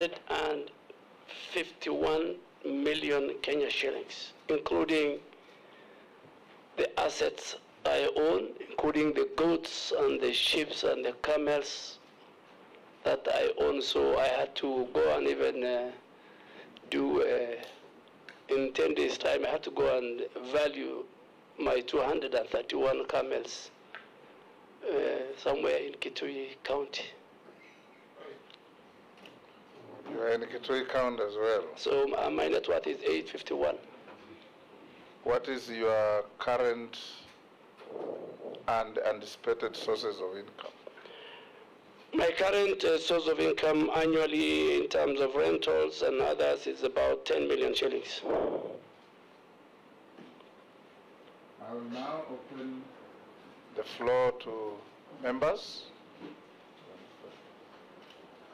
151 million Kenya shillings, including the assets I own, including the goats and the sheep and the camels that I own. So I had to go and even in 10 days' time, I had to go and value my 231 camels somewhere in Kitui County. You are in Kitui County as well. So my net worth is 851. What is your current and anticipated sources of income? My current source of income annually in terms of rentals and others is about 10 million shillings. I will now open the floor to members.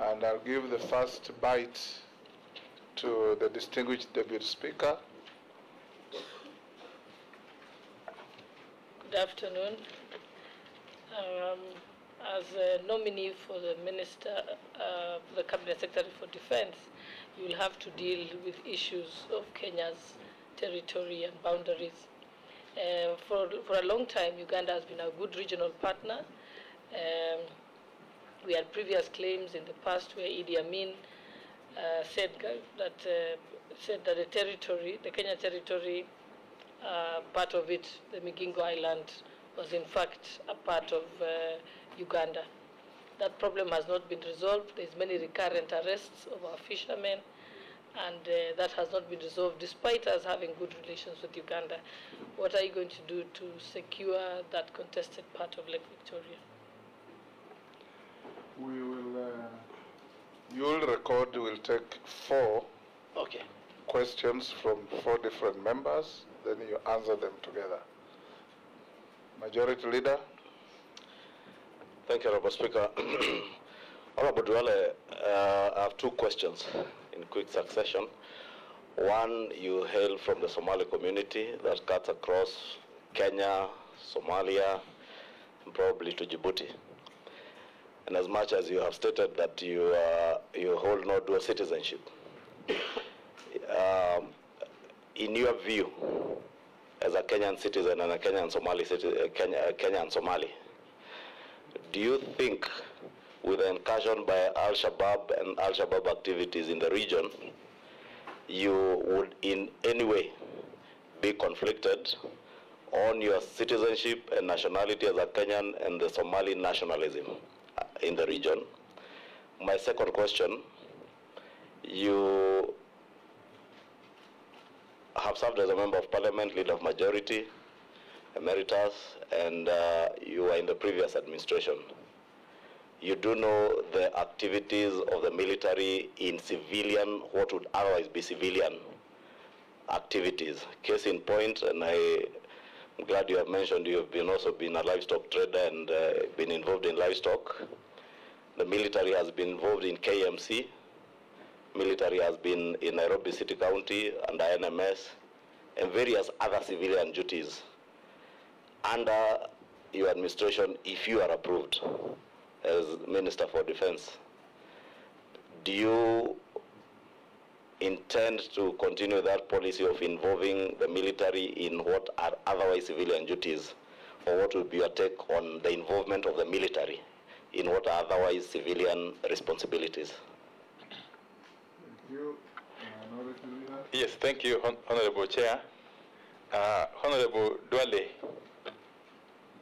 And I'll give the first bite to the distinguished Deputy Speaker. Good afternoon. As a nominee for the Minister, the Cabinet Secretary for Defense, you will have to deal with issues of Kenya's territory and boundaries. For a long time, Uganda has been a good regional partner. We had previous claims in the past where Idi Amin said that the territory, the Kenya territory, part of it, the Migingo Island, was in fact a part of Uganda. That problem has not been resolved. There's many recurrent arrests of our fishermen, and that has not been resolved despite us having good relations with Uganda. What are you going to do to secure that contested part of Lake Victoria? We will, you'll record, we'll take 4 questions from 4 different members, then you answer them together. Majority Leader. Thank you, Honorable Speaker. Honorable Duale, I have 2 questions in quick succession. One, you hail from the Somali community that cuts across Kenya, Somalia, and probably to Djibouti. And as much as you have stated that you hold no dual citizenship, in your view, as a Kenyan citizen and a Kenyan Somali citizen, Kenyan Somali, do you think with the incursion by Al-Shabaab and Al-Shabaab activities in the region, you would in any way be conflicted on your citizenship and nationality as a Kenyan and the Somali nationalism in the region? My second question, you have served as a member of parliament, leader of majority, emeritus, and you were in the previous administration. You do know the activities of the military in civilian, what would otherwise be civilian activities. Case in point, and I'm glad you have mentioned you have also been a livestock trader and been involved in livestock. The military has been involved in KMC. Military has been in Nairobi City County under NMS and various other civilian duties under your administration if you are approved as Minister for Defense. Do you intend to continue that policy of involving the military in what are otherwise civilian duties, or what will be your take on the involvement of the military in what are otherwise civilian responsibilities? Thank you. Yes, thank you, Honorable Chair. Honorable Duale,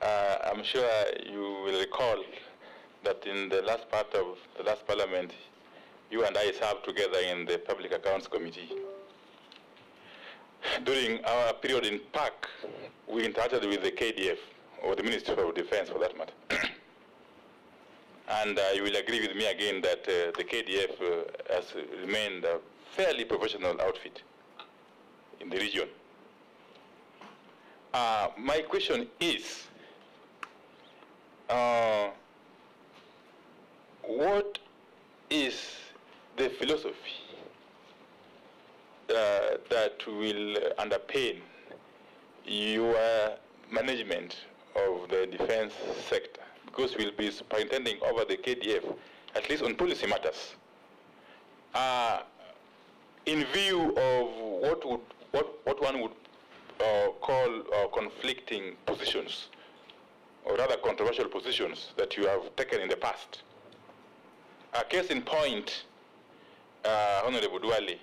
I'm sure you will recall that in the last part of the last parliament, you and I served together in the Public Accounts Committee. During our period in PAC, we interacted with the KDF, or the Ministry of Defense for that matter. And you will agree with me again that the KDF has remained a fairly professional outfit in the region. My question is, what is the philosophy that will underpin your management of the defense sector? Because we'll be superintending over the KDF, at least on policy matters. in view of what one would call conflicting positions, or rather controversial positions that you have taken in the past. A case in point, Honorable Duale,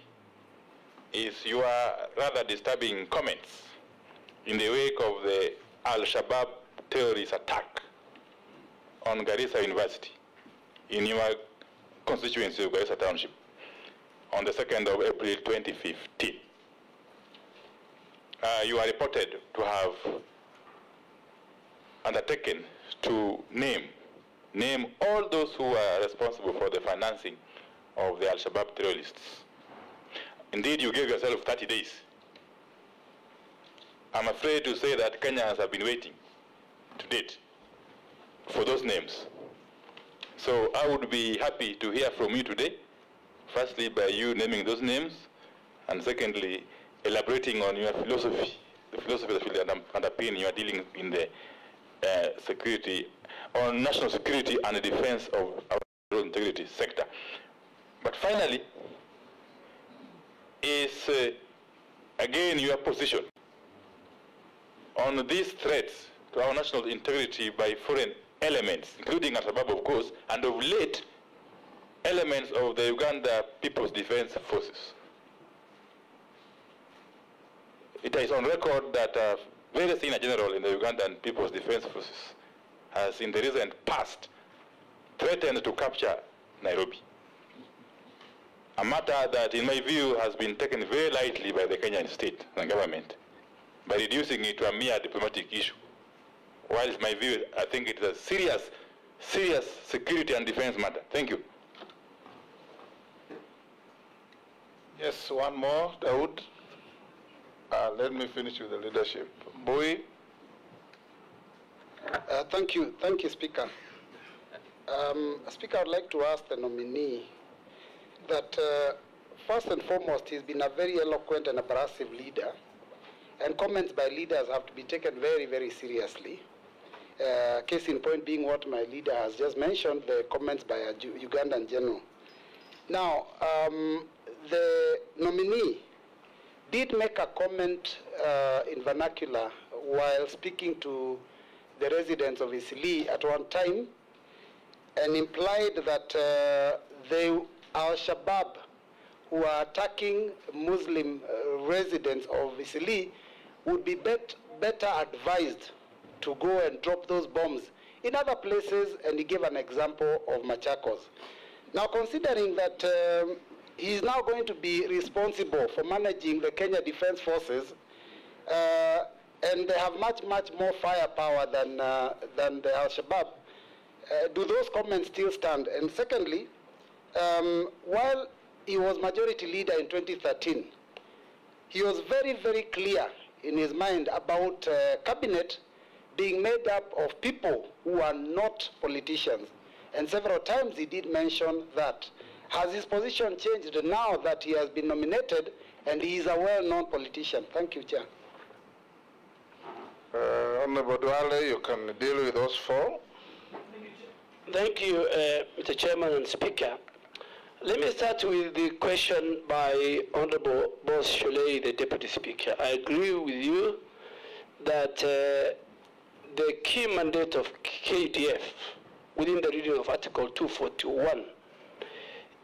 is your rather disturbing comments in the wake of the Al-Shabaab terrorist attack on Garissa University in your constituency of Garissa Township on the 2nd of April 2015. You are reported to have undertaken to name all those who are responsible for the financing of the Al-Shabaab terrorists. Indeed, you gave yourself 30 days. I'm afraid to say that Kenyans have been waiting to date for those names. So I would be happy to hear from you today, firstly by you naming those names, and secondly, elaborating on your philosophy, the philosophy that will underpin your dealing in the security, on national security and the defense of our integrity sector. But finally, is again your position on these threats to our national integrity by foreign elements, including Al-Shabaab, of course, and of late, elements of the Uganda People's Defense Forces. It is on record that a very senior general in the Ugandan People's Defense Forces has, in the recent past, threatened to capture Nairobi. A matter that, in my view, has been taken very lightly by the Kenyan state and government by reducing it to a mere diplomatic issue. While in my view, I think it is a serious security and defense matter. Thank you. Yes, one more, Daoud. Let me finish with the leadership. Boy. Thank you, Speaker. Speaker, I'd like to ask the nominee that first and foremost, he's been a very eloquent and abrasive leader, and comments by leaders have to be taken very, very seriously. Case in point being what my leader has just mentioned, the comments by a Ugandan general. Now, the nominee did make a comment in vernacular while speaking to the residents of Isili at one time, and implied that the Al-Shabaab who are attacking Muslim residents of Isili would be better advised to go and drop those bombs in other places, and he gave an example of Machakos. Now, considering that he is now going to be responsible for managing the Kenya Defense Forces, and they have much more firepower than the Al-Shabaab, do those comments still stand? And secondly, while he was majority leader in 2013, he was very, very clear in his mind about cabinet being made up of people who are not politicians. And several times he did mention that. Has his position changed now that he has been nominated and he is a well-known politician? Thank you, Chair. Honorable Duale, you can deal with those four. Thank you, Mr. Chairman and Speaker. Let me start with the question by Honorable Boss Sholei, the Deputy Speaker. I agree with you that the key mandate of KDF within the reading of Article 241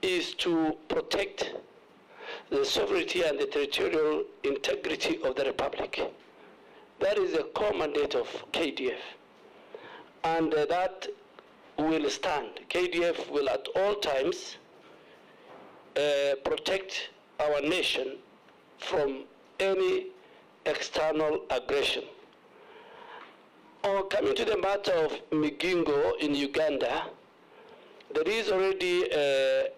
is to protect the sovereignty and the territorial integrity of the Republic. That is the core mandate of KDF. And that will stand. KDF will at all times protect our nation from any external aggression. Coming to the matter of Migingo in Uganda, there is already a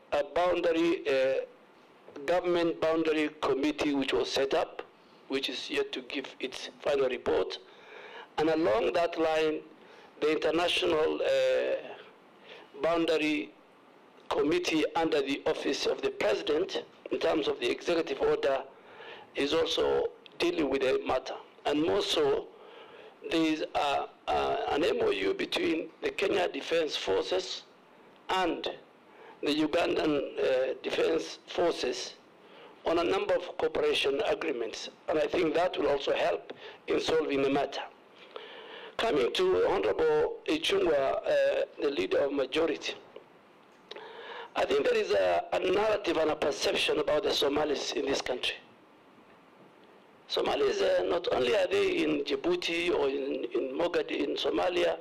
government boundary committee which was set up, which is yet to give its final report. And along that line, the international boundary committee under the office of the president, in terms of the executive order, is also dealing with the matter. And more so, there is an MOU between the Kenya Defense Forces and the Ugandan Defense Forces on a number of cooperation agreements, and I think that will also help in solving the matter. Coming to Honorable Ichung'wah, the leader of majority, I think there is a narrative and a perception about the Somalis in this country. Somalis, not only are they in Djibouti or in Mogadishu, in Somalia,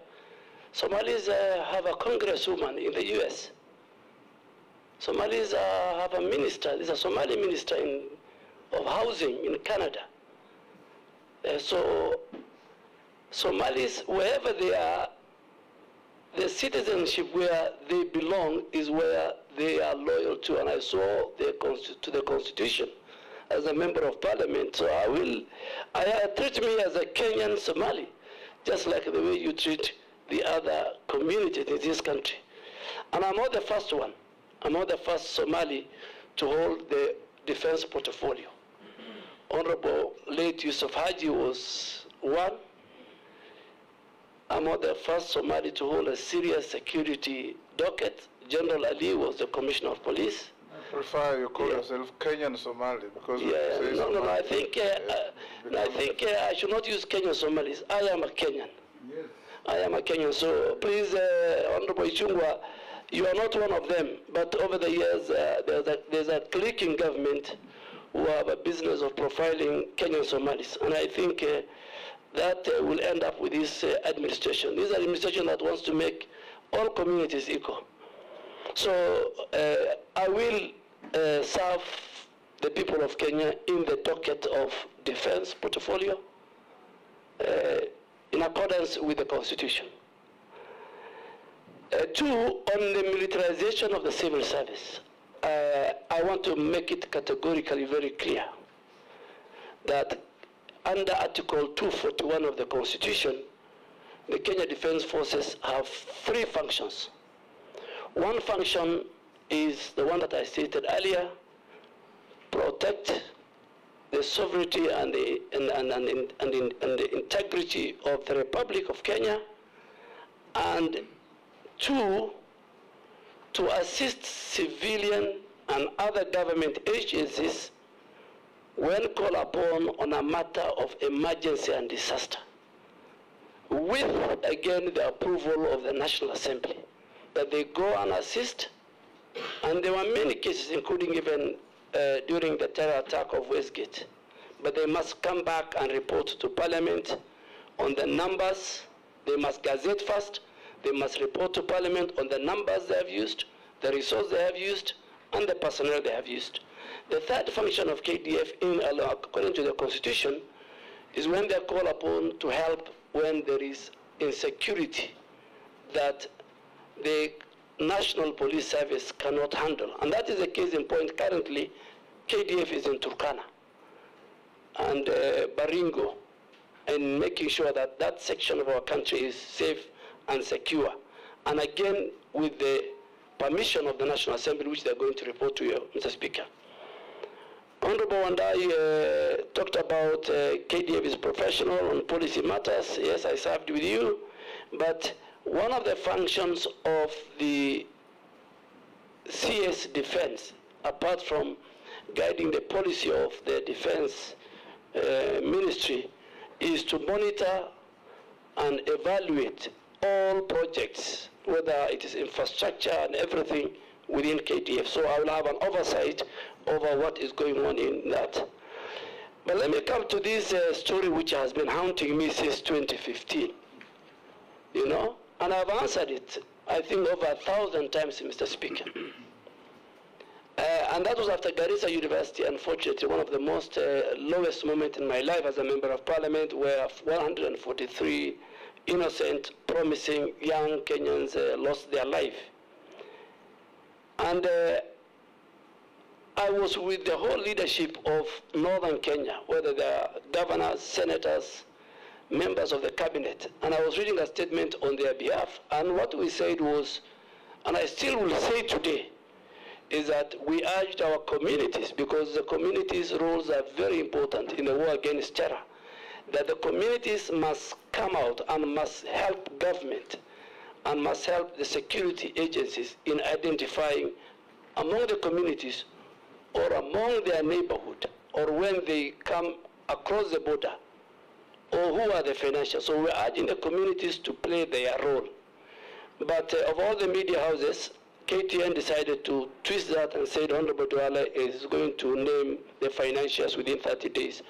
Somalis have a congresswoman in the US. Somalis have a minister, there's a Somali minister of housing in Canada. So Somalis, wherever they are, the citizenship where they belong is where they are loyal to, and I saw to the Constitution as a member of Parliament. So I treat me as a Kenyan Somali, just like the way you treat the other communities in this country. And I'm not the first one. I'm not the first Somali to hold the defense portfolio. Honorable late Yusuf Haji was one. I'm not the first Somali to hold a serious security docket. General Ali was the Commissioner of Police. I prefer you call yourself Kenyan Somali because no, I think I should not use Kenyan Somalis. I am a Kenyan. Yes. I am a Kenyan. So please, Honorable Ichung'wah, you are not one of them. But over the years, there's a clique in government who have a business of profiling Kenyan Somalis, and I think that will end up with this administration. This is an administration that wants to make all communities equal. So I will serve the people of Kenya in the docket of defense portfolio in accordance with the Constitution. Two, on the militarization of the civil service, I want to make it categorically very clear that under Article 241 of the Constitution, the Kenya Defense Forces have three functions. One function is the one that I stated earlier: protect the sovereignty and the integrity of the Republic of Kenya, and two, to assist civilian and other government agencies when called upon on a matter of emergency and disaster, with, again, the approval of the National Assembly, that they go and assist. And there were many cases, including even during the terror attack of Westgate. But they must come back and report to Parliament on the numbers. They must gazette first. They must report to Parliament on the numbers they have used, the resources they have used, and the personnel they have used. The third function of KDF, according to the Constitution, is when they are called upon to help when there is insecurity that the National Police Service cannot handle. And that is the case in point. Currently, KDF is in Turkana and Baringo, and making sure that that section of our country is safe and secure. And again, with the permission of the National Assembly, which they are going to report to you, Mr. Speaker. Honorable Wandai talked about KDF is professional on policy matters. Yes, I served with you. But one of the functions of the CS Defense, apart from guiding the policy of the Defense Ministry, is to monitor and evaluate all projects, whether it is infrastructure and everything within KDF. So I will have an oversight over what is going on in that. But let me come to this story which has been haunting me since 2015, you know, and I've answered it, I think, over 1,000 times, Mr. Speaker. And that was after Garissa University, unfortunately, one of the most lowest moments in my life as a member of Parliament, where 143 innocent, promising young Kenyans lost their life. And I was with the whole leadership of Northern Kenya, whether they are governors, senators, members of the cabinet, and I was reading a statement on their behalf. And what we said was, and I still will say today, is that we urged our communities, because the communities' roles are very important in the war against terror, that the communities must come out and must help government and must help the security agencies in identifying among the communities or among their neighborhood or when they come across the border, or who are the financiers. So we're urging the communities to play their role. But of all the media houses, KTN decided to twist that and said Honorable Duale is going to name the financiers within 30 days.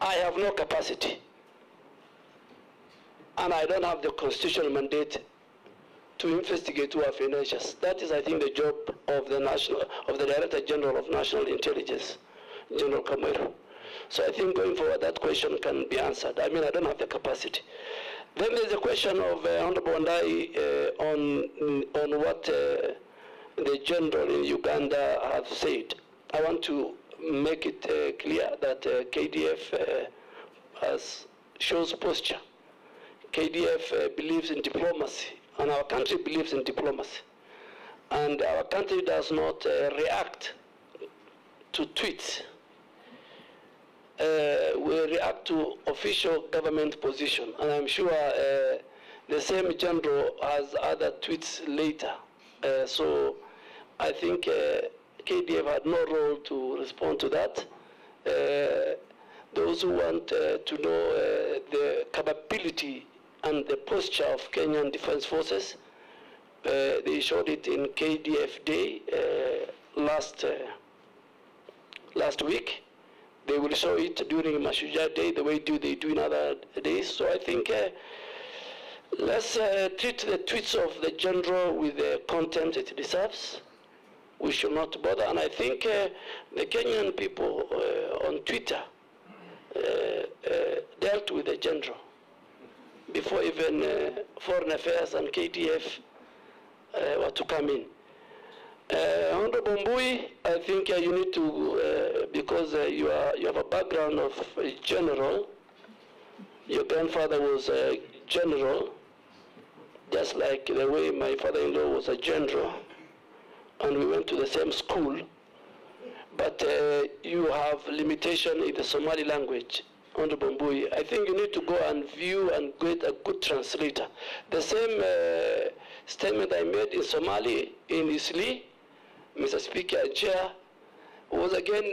I have no capacity, and I don't have the constitutional mandate to investigate who are financiers. That is, I think, the job of the Director General of National Intelligence, General Kamero. So I think going forward, that question can be answered. I mean, I don't have the capacity. Then there's a question of Honorable Ndai on what the general in Uganda have said. I want to make it clear that KDF shows posture. KDF believes in diplomacy, and our country believes in diplomacy. And our country does not react to tweets. We react to official government position, and I'm sure the same general has other tweets later. So I think KDF had no role to respond to that. Those who want to know the capability and the posture of Kenyan Defense Forces, they showed it in KDF Day last week. They will show it during Mashujaa Day, the way they do in other days. So I think let's treat the tweets of the general with the contempt it deserves. We should not bother. And I think the Kenyan people on Twitter dealt with the general before even Foreign Affairs and KDF were to come in. Honorable Mbui, I think you need to, because you have a background of a general, your grandfather was a general, just like the way my father-in-law was a general, and we went to the same school, but you have limitation in the Somali language, Honorable Mbui. I think you need to go and view and get a good translator. The same statement I made in Somali, in Isli, Mr. Speaker and Chair, was again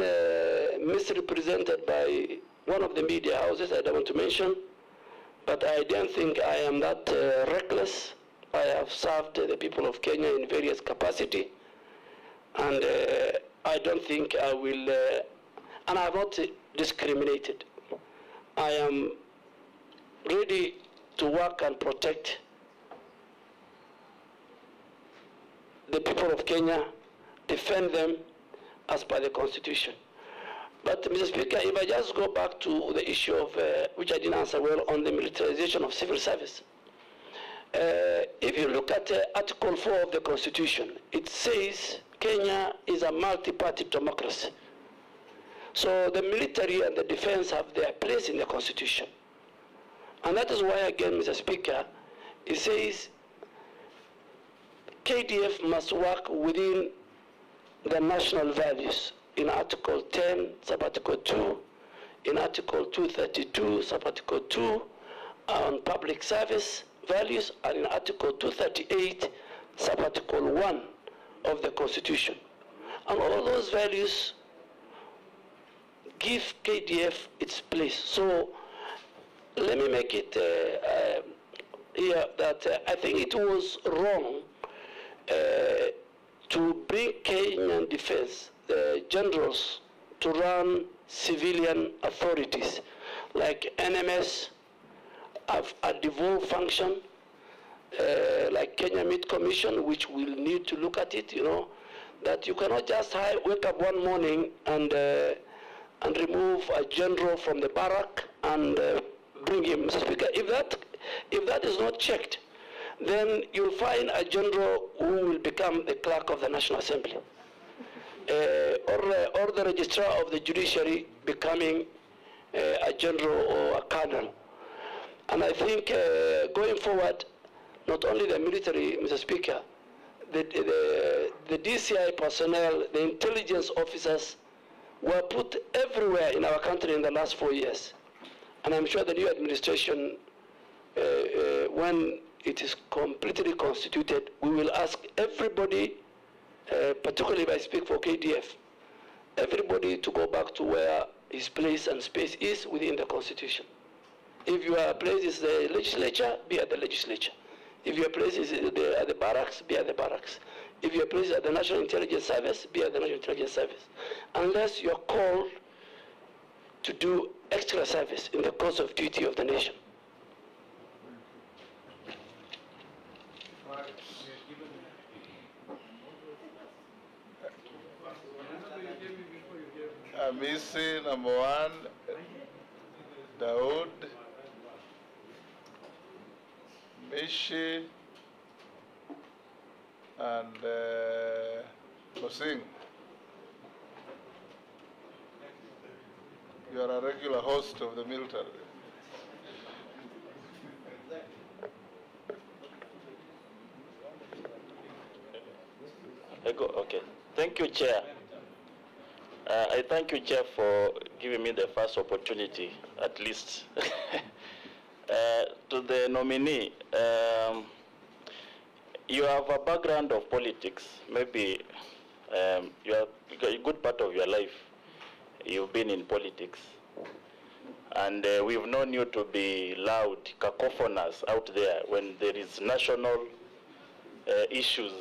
misrepresented by one of the media houses I don't want to mention, but I don't think I am that reckless. I have served the people of Kenya in various capacity, and I don't think I will, and I have not discriminated. I am ready to work and protect the people of Kenya, defend them as per the Constitution. But, Mr. Speaker, if I just go back to the issue of, which I didn't answer well, on the militarization of civil service. If you look at Article 4 of the Constitution, it says Kenya is a multi-party democracy. So the military and the defense have their place in the Constitution. And that is why, again, Mr. Speaker, it says KDF must work within the national values in Article 10, Sub-Article 2, in Article 232, Sub-Article 2, on public service values, and in Article 238, Sub-Article 1 of the Constitution. And all those values give KDF its place. So let me make it here that I think it was wrong to bring Kenyan defense generals to run civilian authorities like NMS, have a devolved function, like Kenya Meat Commission, which will need to look at it, you know, that you cannot just wake up one morning and remove a general from the barrack and bring him. Mr. Speaker, if that is not checked, then you'll find a general who will become the clerk of the National Assembly, or the registrar of the judiciary becoming a general or a colonel. And I think going forward, not only the military, Mr. Speaker, the DCI personnel, the intelligence officers were put everywhere in our country in the last 4 years. And I'm sure the new administration, when it is completely constituted, we will ask everybody, particularly if I speak for KDF, everybody to go back to where his place and space is within the Constitution. If your place is the legislature, be at the legislature. If your place is at the barracks, be at the barracks. If your place is at the National Intelligence Service, be at the National Intelligence Service. Unless you're called to do extra service in the course of duty of the nation. Amisi, number 1, Daoud, Mishi, and Hosing. You are a regular host of the military. Okay. Thank you, Chair. I thank you, Chair, for giving me the first opportunity, at least. To the nominee, you have a background of politics. Maybe you have a good part of your life you've been in politics. And we've known you to be loud, cacophonous out there when there is national issues.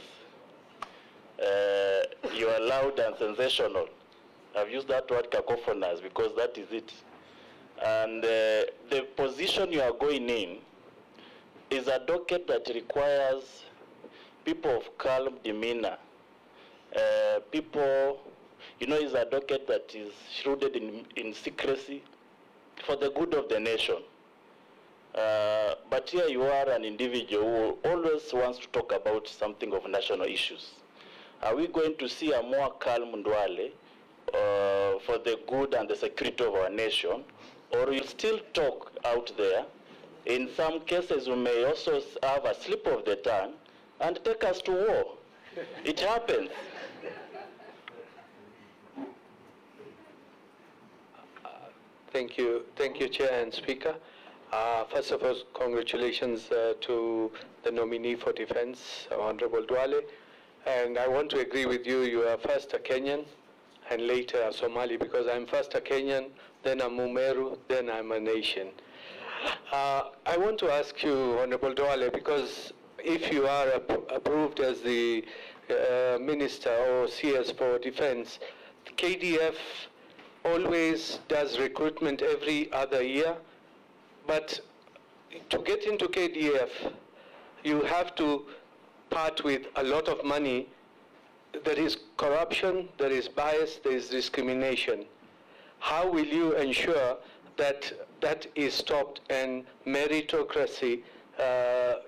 You are loud and sensational. I've used that word cacophonous because that is it. And the position you are going in is a docket that requires people of calm demeanor. People, you know, is a docket that is shrouded in secrecy for the good of the nation. But here you are an individual who always wants to talk about something of national issues. Are we going to see a more calm Duale for the good and the security of our nation, or will still talk out there? In some cases, we may also have a slip of the tongue and take us to war. It happens. Thank you, Chair and Speaker. First of all, congratulations to the nominee for defense, Honorable Duale. And I want to agree with you, you are first a Kenyan and later a Somali, because I'm first a Kenyan, then a Mumeru, then I'm a nation. I want to ask you, Honorable Duale, because if you are approved as the Minister or CS for Defense, KDF always does recruitment every other year, but to get into KDF, you have to part with a lot of money. There is corruption, there is bias, there is discrimination. How will you ensure that that is stopped and meritocracy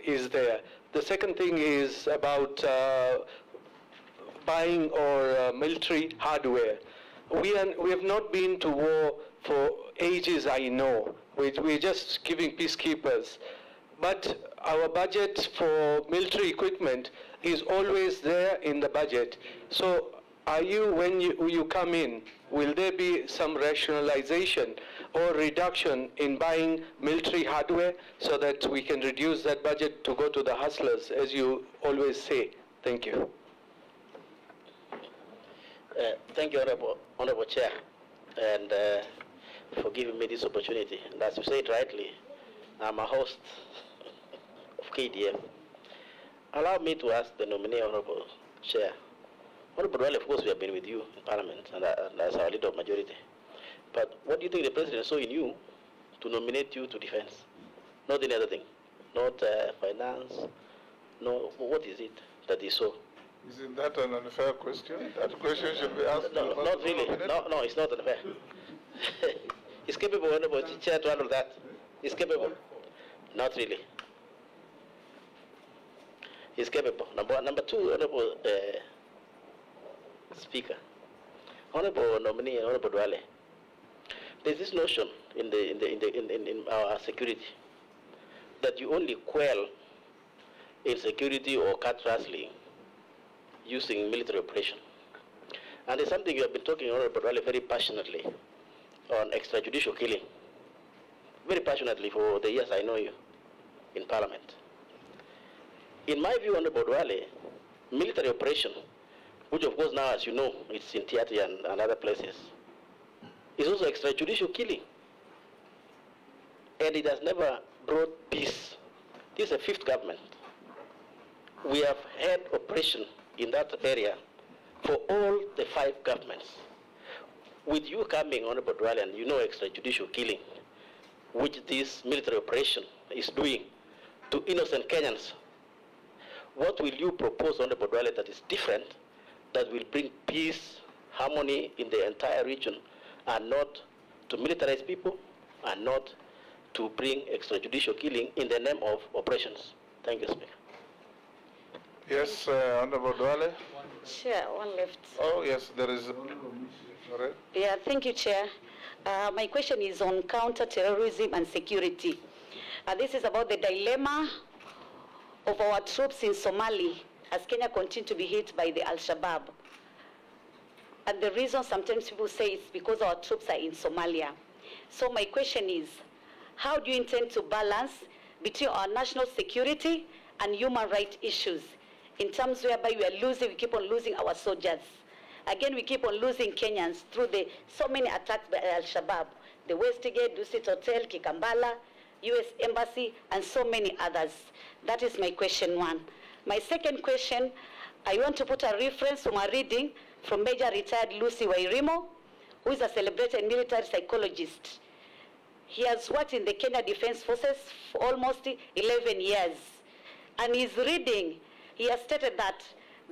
is there? The second thing is about buying or military hardware. We have not been to war for ages, I know. We're just giving peacekeepers. But our budget for military equipment is always there in the budget. So are you, when you come in, will there be some rationalization or reduction in buying military hardware so that we can reduce that budget to go to the hustlers, as you always say? Thank you. Thank you, Honorable Chair, and for giving me this opportunity. And as you said rightly, I'm a host of KDF. Allow me to ask the nominee, Honorable Chair. Honorable Duale, of course, we have been with you in Parliament and as our leader of majority. But what do you think the President saw in you to nominate you to defense? Not any other thing. Not finance. No, what is it that he saw? Isn't that an unfair question? That question should be asked. No, not really. No, it's not unfair. He's capable, Honorable Chair, to handle that. He's capable. Not really. He's capable. Number two, Honorable Speaker, Honorable nominee, Honorable Duale. There's this notion in our security that you only quell insecurity or cat rustling using military operation. And it's something you have been talking, Honorable Duale, very passionately on extrajudicial killing. Very passionately for the years I know you in Parliament. In my view, Honorable Duale, military operation, which of course now, as you know, it's in Tiati and other places, is also extrajudicial killing. And it has never brought peace. This is a fifth government. We have had operation in that area for all the 5 governments. With you coming, Honorable Duale, and you know extrajudicial killing, which this military operation is doing to innocent Kenyans, what will you propose, Honorable Duale, that is different, that will bring peace, harmony in the entire region, and not to militarize people, and not to bring extrajudicial killing in the name of operations? Thank you, Speaker. Yes, Honorable Duale. Chair, one left. Oh, yes, there is. Sorry. Yeah, thank you, Chair. My question is on counter-terrorism and security. This is about the dilemma of our troops in Somalia as Kenya continues to be hit by the Al-Shabaab. And the reason sometimes people say it's because our troops are in Somalia. So my question is, how do you intend to balance between our national security and human rights issues in terms whereby we keep on losing our soldiers? Again, we keep on losing Kenyans through so many attacks by Al-Shabaab, the Westgate, Dusit Hotel, Kikambala, U.S. Embassy, and so many others. That is my question 1. My second question, I want to put a reference from a reading from Major Retired Lucy Wairimo, who is a celebrated military psychologist. He has worked in the Kenya Defense Forces for almost 11 years. And his reading, he has stated that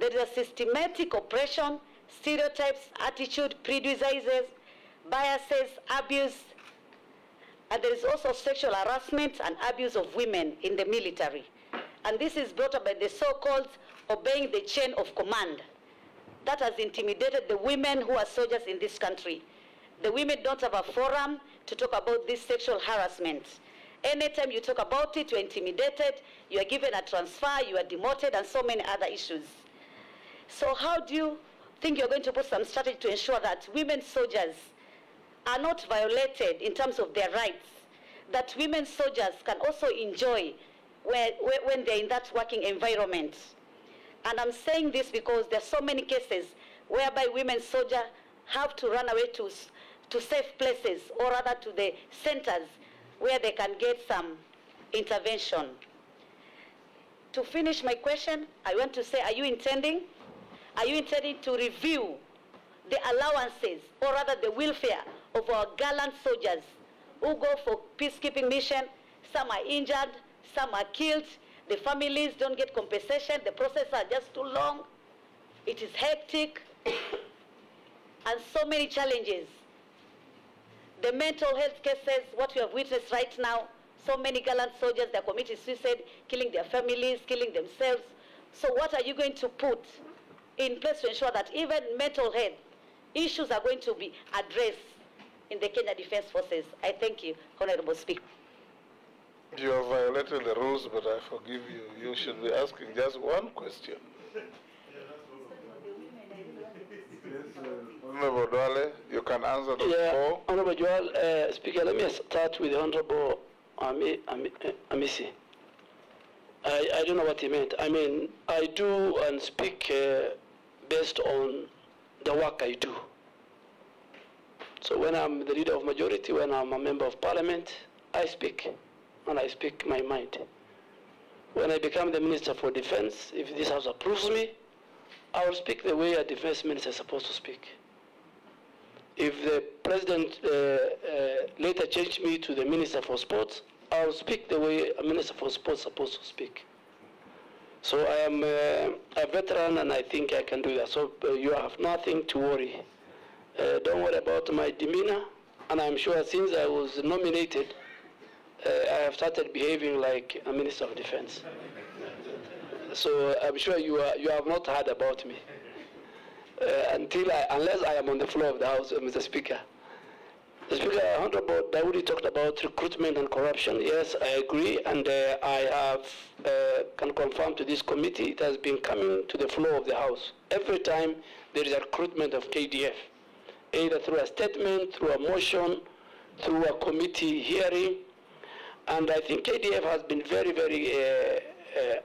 there is a systematic oppression, stereotypes, attitude, prejudices, biases, abuse, and there is also sexual harassment and abuse of women in the military. And this is brought up by the so-called obeying the chain of command. That has intimidated the women who are soldiers in this country. The women don't have a forum to talk about this sexual harassment. Anytime you talk about it, you're intimidated, you are given a transfer, you are demoted, and so many other issues. So how do you think you're going to put some strategy to ensure that women soldiers are not violated in terms of their rights, that women soldiers can also enjoy when they're in that working environment? And I'm saying this because there are so many cases whereby women soldiers have to run away to safe places, or rather to the centers where they can get some intervention. To finish my question, I want to say, are you intending to review the allowances, or rather the welfare of our gallant soldiers who go for peacekeeping mission? Some are injured, some are killed, the families don't get compensation, the processes are just too long, it is hectic, and so many challenges. The mental health cases, what we have witnessed right now, so many gallant soldiers, they're committing suicide, killing their families, killing themselves. So what are you going to put in place to ensure that even mental health issues are going to be addressed in the Kenya Defense Forces? I thank you, Honorable Speaker. You have violated the rules, but I forgive you. You should be asking just one question. Honorable Duale, you can answer the four. Honorable Duale, Speaker, let me start with the Honorable Amisi. I don't know what he meant. I mean, I do and speak based on the work I do. So when I'm the leader of majority, when I'm a member of parliament, I speak, and I speak my mind. When I become the Minister for Defense, if this House approves me, I will speak the way a defense minister is supposed to speak. If the President later changed me to the Minister for Sports, I will speak the way a Minister for Sports is supposed to speak. So I am a veteran, and I think I can do that. So you have nothing to worry. Don't worry about my demeanor, and I'm sure since I was nominated, I have started behaving like a Minister of Defense. So I'm sure you have not heard about me unless I am on the floor of the House, Mr. Speaker. The Speaker, Honorable Dawoodi talked about recruitment and corruption. Yes, I agree, and I can confirm to this committee it has been coming to the floor of the House every time there is a recruitment of KDF, either through a statement, through a motion, through a committee hearing. And I think KDF has been very, very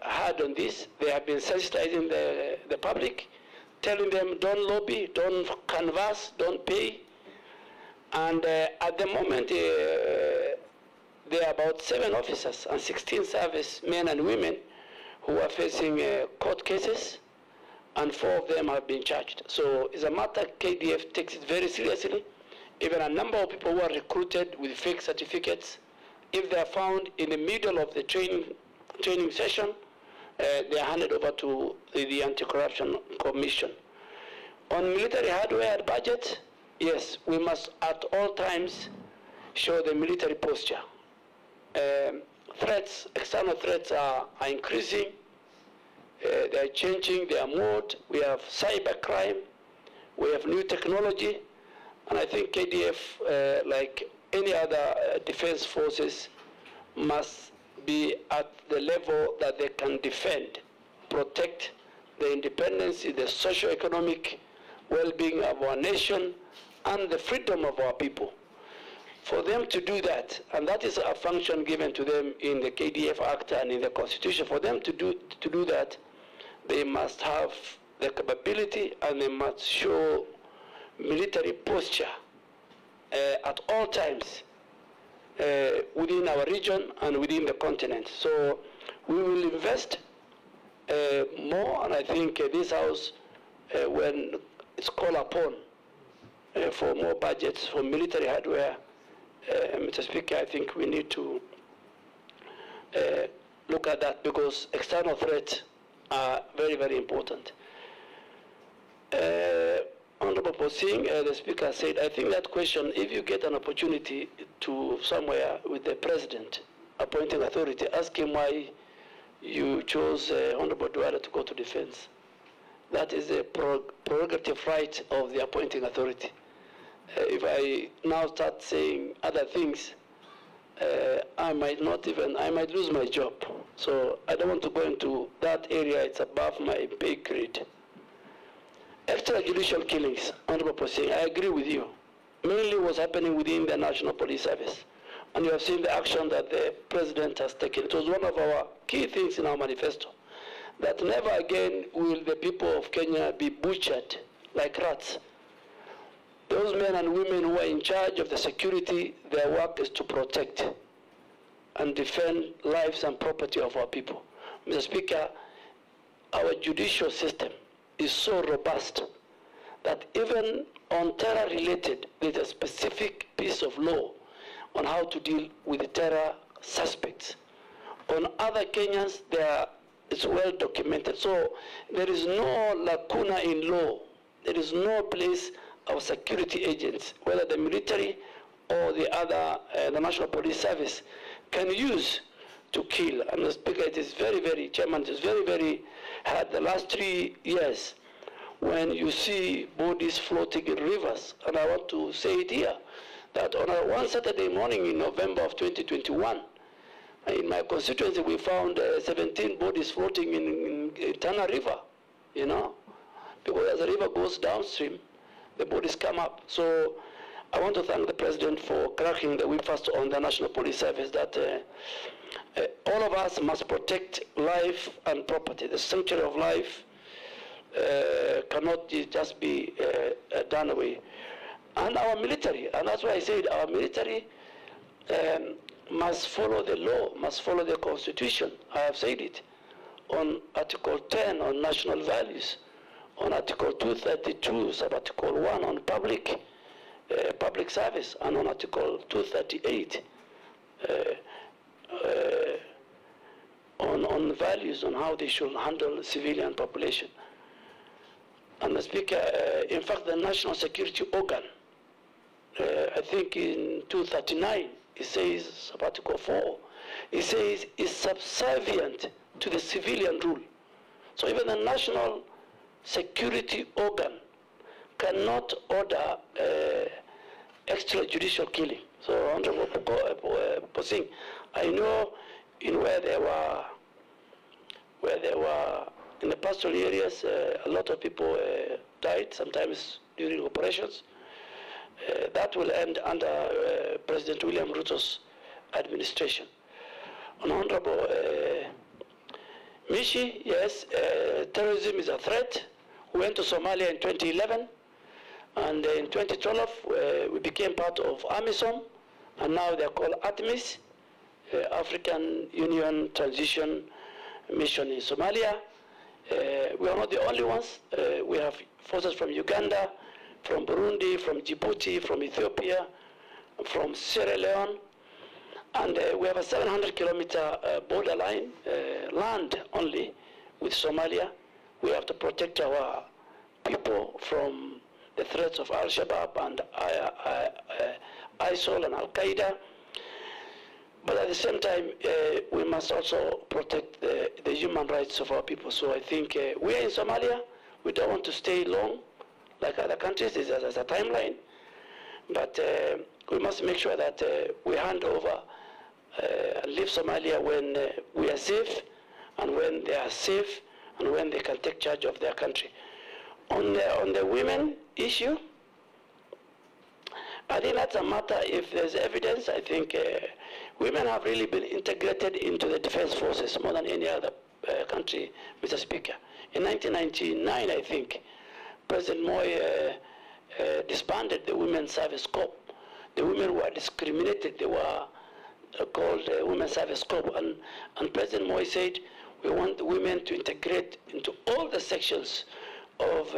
hard on this. They have been sensitizing the public, telling them don't lobby, don't canvass, don't pay. And at the moment, there are about 7 officers and 16 service men and women who are facing court cases, and 4 of them have been charged. So it's a matter KDF takes it very seriously. Even a number of people who are recruited with fake certificates, if they are found in the middle of the training session, they are handed over to the Anti-Corruption Commission. On military hardware budget, yes, we must at all times show the military posture. Threats, external threats are increasing. They are changing their mode. We have cyber crime. We have new technology. And I think KDF, like any other defense forces, must be at the level that they can defend, protect the independence, the socio-economic well-being of our nation, and the freedom of our people. For them to do that, and that is a function given to them in the KDF Act and in the Constitution, for them to do that, they must have the capability and they must show military posture at all times within our region and within the continent. So we will invest more, and I think this House, when it's called upon for more budgets for military hardware, Mr. Speaker, I think we need to look at that, because external threats are very, very important. Honorable Posing, the Speaker said, I think that question, if you get an opportunity to somewhere with the President, appointing authority, ask him why you chose Honorable Duale to go to defense. That is a prerogative right of the appointing authority. If I now start saying other things, I might lose my job. So I don't want to go into that area. It's above my pay grade. Extrajudicial killings, Honorable Posing, I agree with you. Mainly what's happening within the National Police Service. And you have seen the action that the President has taken. It was one of our key things in our manifesto, that never again will the people of Kenya be butchered like rats. Those men and women who are in charge of the security, their work is to protect and defend lives and property of our people. Mr. Speaker, our judicial system is so robust that even on terror-related, there's a specific piece of law on how to deal with the terror suspects. On other Kenyans, it's well documented. So there is no lacuna in law. There is no place our security agents, whether the military or the other, the National Police Service, can use to kill. And the Speaker, it is very, very, Chairman, it is very, very hard the last 3 years when you see bodies floating in rivers. And I want to say it here, that on one Saturday morning in November of 2021, in my constituency, we found 17 bodies floating in Tana River, you know, because as the river goes downstream, the bodies come up. So I want to thank the President for cracking the whip first on the National Police Service, that all of us must protect life and property. The sanctuary of life cannot just be done away. And our military, and that's why I said our military must follow the law, must follow the Constitution. I have said it on Article 10 on national values, on Article 232, sub-Article 1 on public service, and on Article 238 on values on how they should handle civilian population. And the Speaker, in fact, the National Security Organ, I think in 239, it says, sub-Article 4, it says is subservient to the civilian rule. So even the National Security Organ cannot order extrajudicial killing. So, Honorable Posing, I know in where there were in the pastoral areas, a lot of people died, sometimes during operations. That will end under President William Ruto's administration. And Honorable Mishi, yes, terrorism is a threat. We went to Somalia in 2011, and in 2012 we became part of AMISOM, and now they're called ATMIS, African Union Transition Mission in Somalia. We are not the only ones. We have forces from Uganda, from Burundi, from Djibouti, from Ethiopia, from Sierra Leone, and we have a 700-kilometer borderline, land only, with Somalia. We have to protect our people from the threats of Al-Shabaab and ISIL and Al-Qaeda. But at the same time, we must also protect the human rights of our people. So I think we are in Somalia. We don't want to stay long like other countries. There's a timeline. But we must make sure that we hand over and leave Somalia when we are safe, and when they are safe, and when they can take charge of their country. On the women issue, I think that's a matter, if there's evidence, I think women have really been integrated into the defense forces more than any other country, Mr. Speaker. In 1999, I think, President Moi disbanded the Women's Service Corps. The women were discriminated. They were called Women's Service Corps. And President Moi said, we want the women to integrate into all the sections of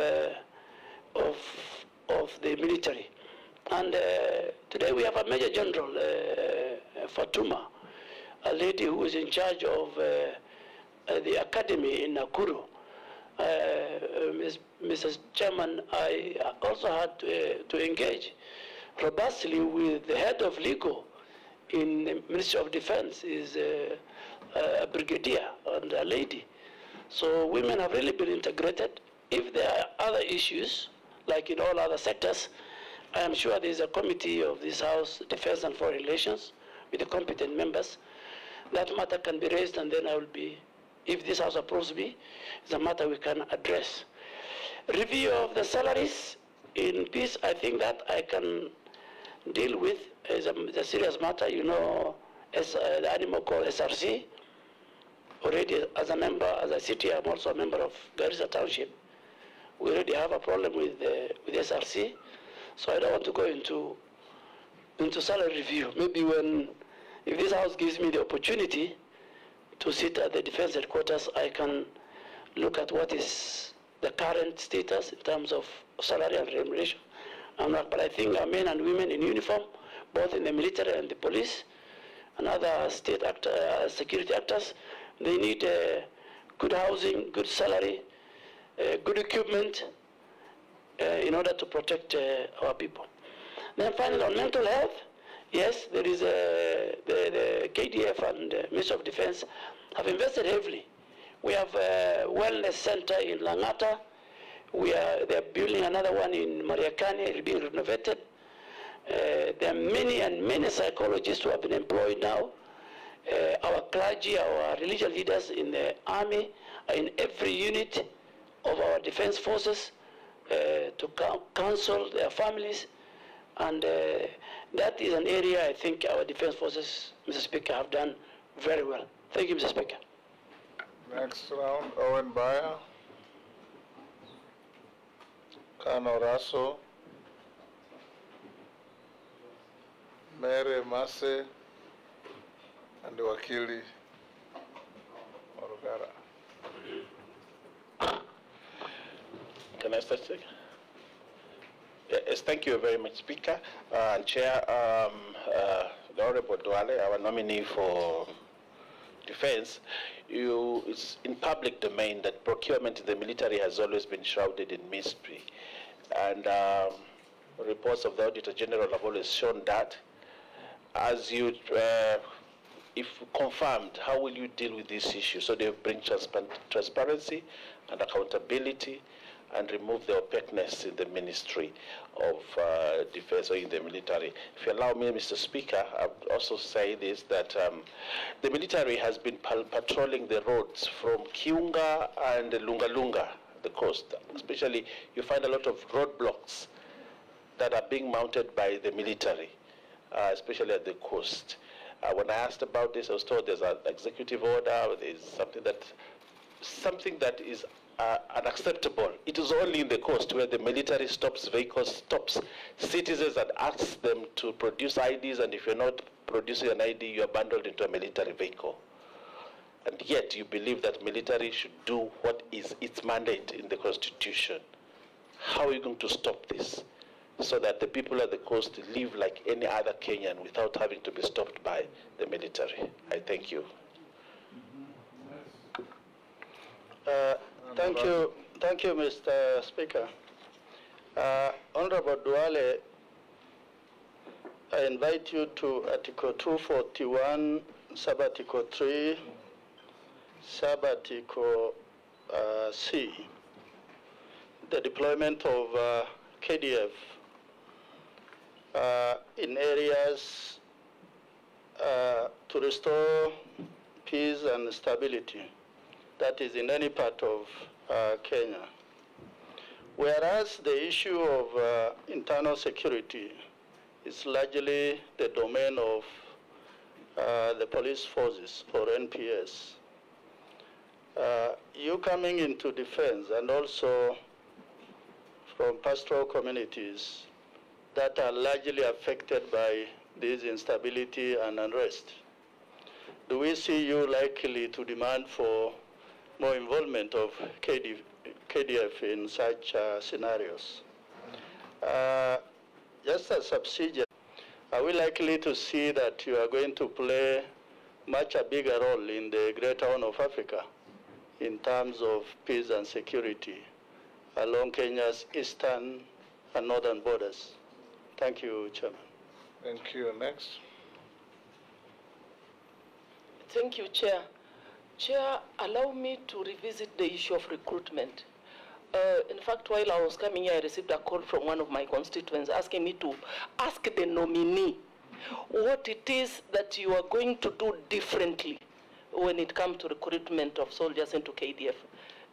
the military. And today we have a Major General, Fatuma, a lady who is in charge of the academy in Nakuru. Mrs. Chairman, I also had to engage robustly with the head of legal in the Ministry of Defense, is a brigadier and a lady. So women have really been integrated. If there are other issues, like in all other sectors, I am sure there is a committee of this House, Defense and Foreign Relations, with the competent members. That matter can be raised, and then I will be, if this House approves me, it's a matter we can address. Review of the salaries in peace, I think that I can deal with as a serious matter. You know, as the animal called SRC, already as a member, as a city, I'm also a member of Garissa Township. We already have a problem with SRC, so I don't want to go into salary review. Maybe if this House gives me the opportunity to sit at the defense headquarters, I can look at what is the current status in terms of salary and remuneration. But I think our men and women in uniform, both in the military and the police, and other state security actors, they need good housing, good salary, good equipment in order to protect our people. Then finally, on mental health, yes, there is the KDF and Ministry of Defense have invested heavily. We have a wellness center in Langata. They're building another one in Mariakani. It's being renovated. There are many psychologists who have been employed now. Our clergy, our religious leaders in the army, are in every unit of our defense forces to counsel their families. And that is an area I think our defense forces, Mr. Speaker, have done very well. Thank you, Mr. Speaker. Next round, Owen Bayer, Kano Raso, Mary Mase, and Wakili Morugara. Can I start? Yes, thank you very much, Speaker and Chair. The Honorable Duale, our nominee for Defense, it's in public domain that procurement in the military has always been shrouded in mystery. And reports of the Auditor General have always shown that. As you, if confirmed, how will you deal with this issue so they bring transparency and accountability and remove the opaqueness in the Ministry of Defense or in the military? If you allow me, Mr. Speaker, I would also say this, that the military has been patrolling the roads from Kiunga and Lunga, the coast. Especially, you find a lot of roadblocks that are being mounted by the military, especially at the coast. When I asked about this, I was told there's an executive order, there's something that something that is unacceptable. It is only in the coast where the military stops vehicles, stops citizens and asks them to produce IDs, and if you're not producing an ID, you are bundled into a military vehicle. And yet you believe that military should do what is its mandate in the Constitution. How are you going to stop this so that the people at the coast live like any other Kenyan without having to be stopped by the military? I thank you. Thank you, Mr. Speaker. Honorable Duale, I invite you to Article 241, Sub-Article 3, Sub-Article C, the deployment of KDF in areas to restore peace and stability, that is in any part of Kenya. Whereas the issue of internal security is largely the domain of the police forces or NPS. You coming into defense and also from pastoral communities that are largely affected by this instability and unrest, do we see you likely to demand for more involvement of KDF in such scenarios? Just as subsidiary, are we likely to see that you are going to play much a bigger role in the Greater Horn of Africa in terms of peace and security along Kenya's eastern and northern borders? Thank you, Chairman. Thank you. Next. Thank you, Chair. Chair, allow me to revisit the issue of recruitment. In fact, while I was coming here, I received a call from one of my constituents asking me to ask the nominee what it is that you are going to do differently when it comes to recruitment of soldiers into KDF.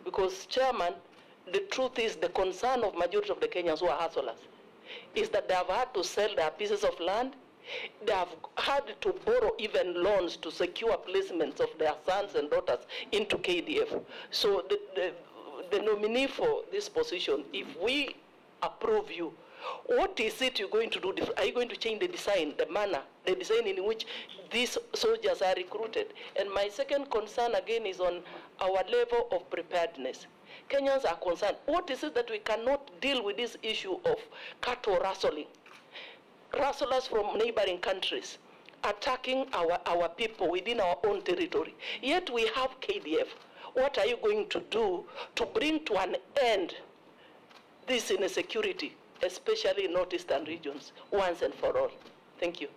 Because, Chairman, the truth is the concern of majority of the Kenyans who are hustlers is that they have had to sell their pieces of land. They have had to borrow even loans to secure placements of their sons and daughters into KDF. So the nominee for this position, if we approve you, what is it you're going to do? Are you going to change the design, the manner, the design in which these soldiers are recruited? And my second concern again is on our level of preparedness. Kenyans are concerned. What is it that we cannot deal with this issue of cattle rustling? Rustlers from neighboring countries attacking our people within our own territory. Yet we have KDF. What are you going to do to bring to an end this insecurity, especially in northeastern regions, once and for all? Thank you.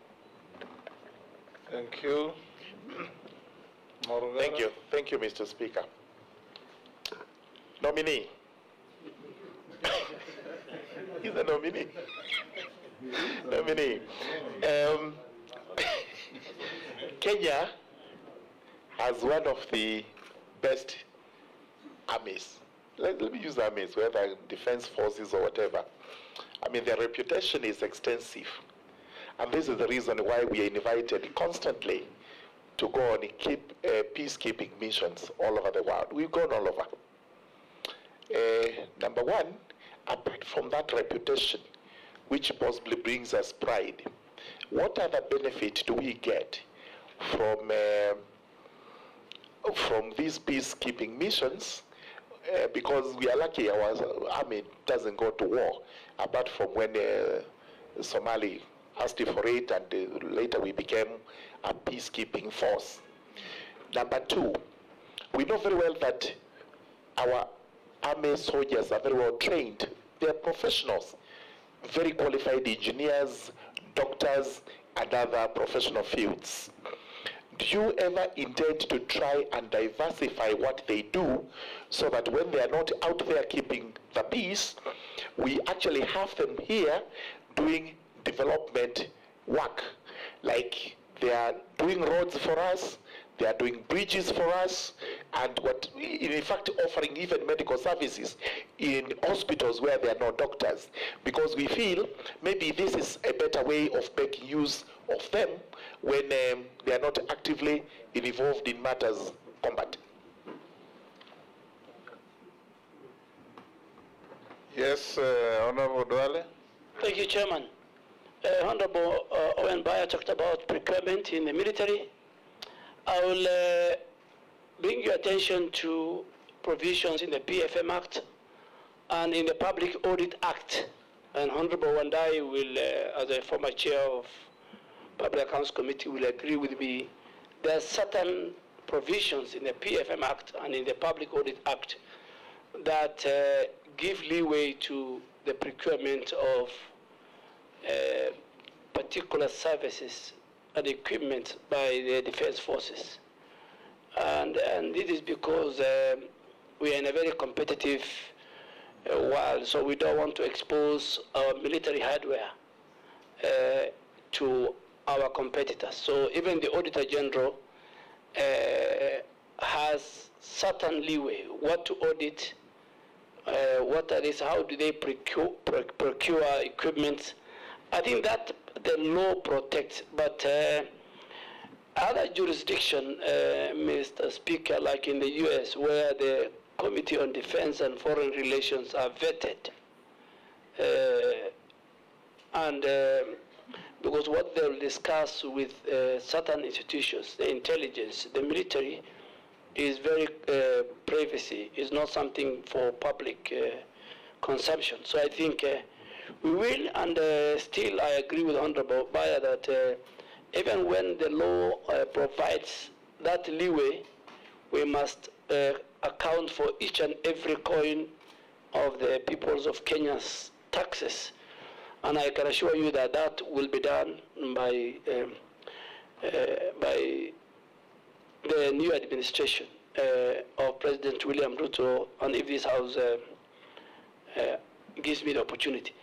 Thank you. Thank you. Thank you, Mr. Speaker. Nominee. He's a nominee. Nominee. Kenya has one of the best armies. Let me use armies, whether defense forces or whatever. I mean, their reputation is extensive. And this is the reason why we are invited constantly to go on peacekeeping missions all over the world. We've gone all over. Number one, apart from that reputation, which possibly brings us pride, what other benefit do we get from these peacekeeping missions? Because we are lucky our army doesn't go to war, apart from when Somali asked for it, and later we became a peacekeeping force. Number two, we know very well that our army soldiers are very well trained. They are professionals, very qualified engineers, doctors, and other professional fields. Do you ever intend to try and diversify what they do so that when they are not out there keeping the peace, we actually have them here doing development work? Like they are doing roads for us, they are doing bridges for us, and in fact offering even medical services in hospitals where there are no doctors, because we feel maybe this is a better way of making use of them when they are not actively involved in matters combat. Yes, Honorable Duale. Thank you, Chairman. Honorable Owen Bayer talked about procurement in the military. I will bring your attention to provisions in the PFM Act and in the Public Audit Act. And Honorable Wandai will, as a former chair of Public Accounts Committee, will agree with me. There are certain provisions in the PFM Act and in the Public Audit Act that give leeway to the procurement of particular services and equipment by the defense forces. And this is because we are in a very competitive world, so we don't want to expose our military hardware to our competitors. So even the Auditor General has certain leeway, what to audit, what that is, how do they procure equipment. I think that the law protects, but other jurisdiction, Mr. Speaker, like in the US, where the Committee on Defense and Foreign Relations are vetted, and because what they'll discuss with certain institutions, the intelligence, the military, is very privacy, is not something for public consumption. So I think we will, and still I agree with Honorable Bayer that even when the law provides that leeway, we must account for each and every coin of the peoples of Kenya's taxes. And I can assure you that that will be done by the new administration of President William Ruto, and if this House gives me the opportunity.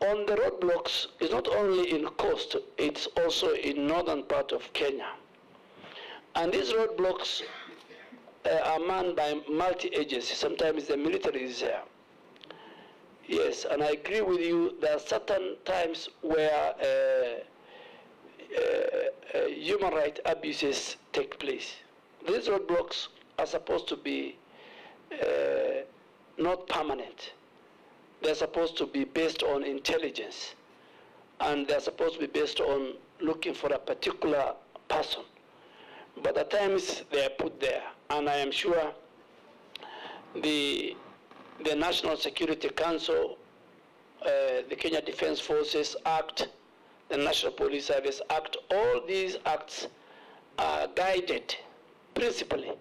On the roadblocks, it's not only in coast, it's also in northern part of Kenya. And these roadblocks are manned by multi-agencies. Sometimes the military is there. Yes, and I agree with you, there are certain times where human rights abuses take place. These roadblocks are supposed to be not permanent. They're supposed to be based on intelligence, and they're supposed to be based on looking for a particular person. But at times they are put there, and I am sure the National Security Council, the Kenya Defense Forces Act, the National Police Service Act, all these acts are guided principally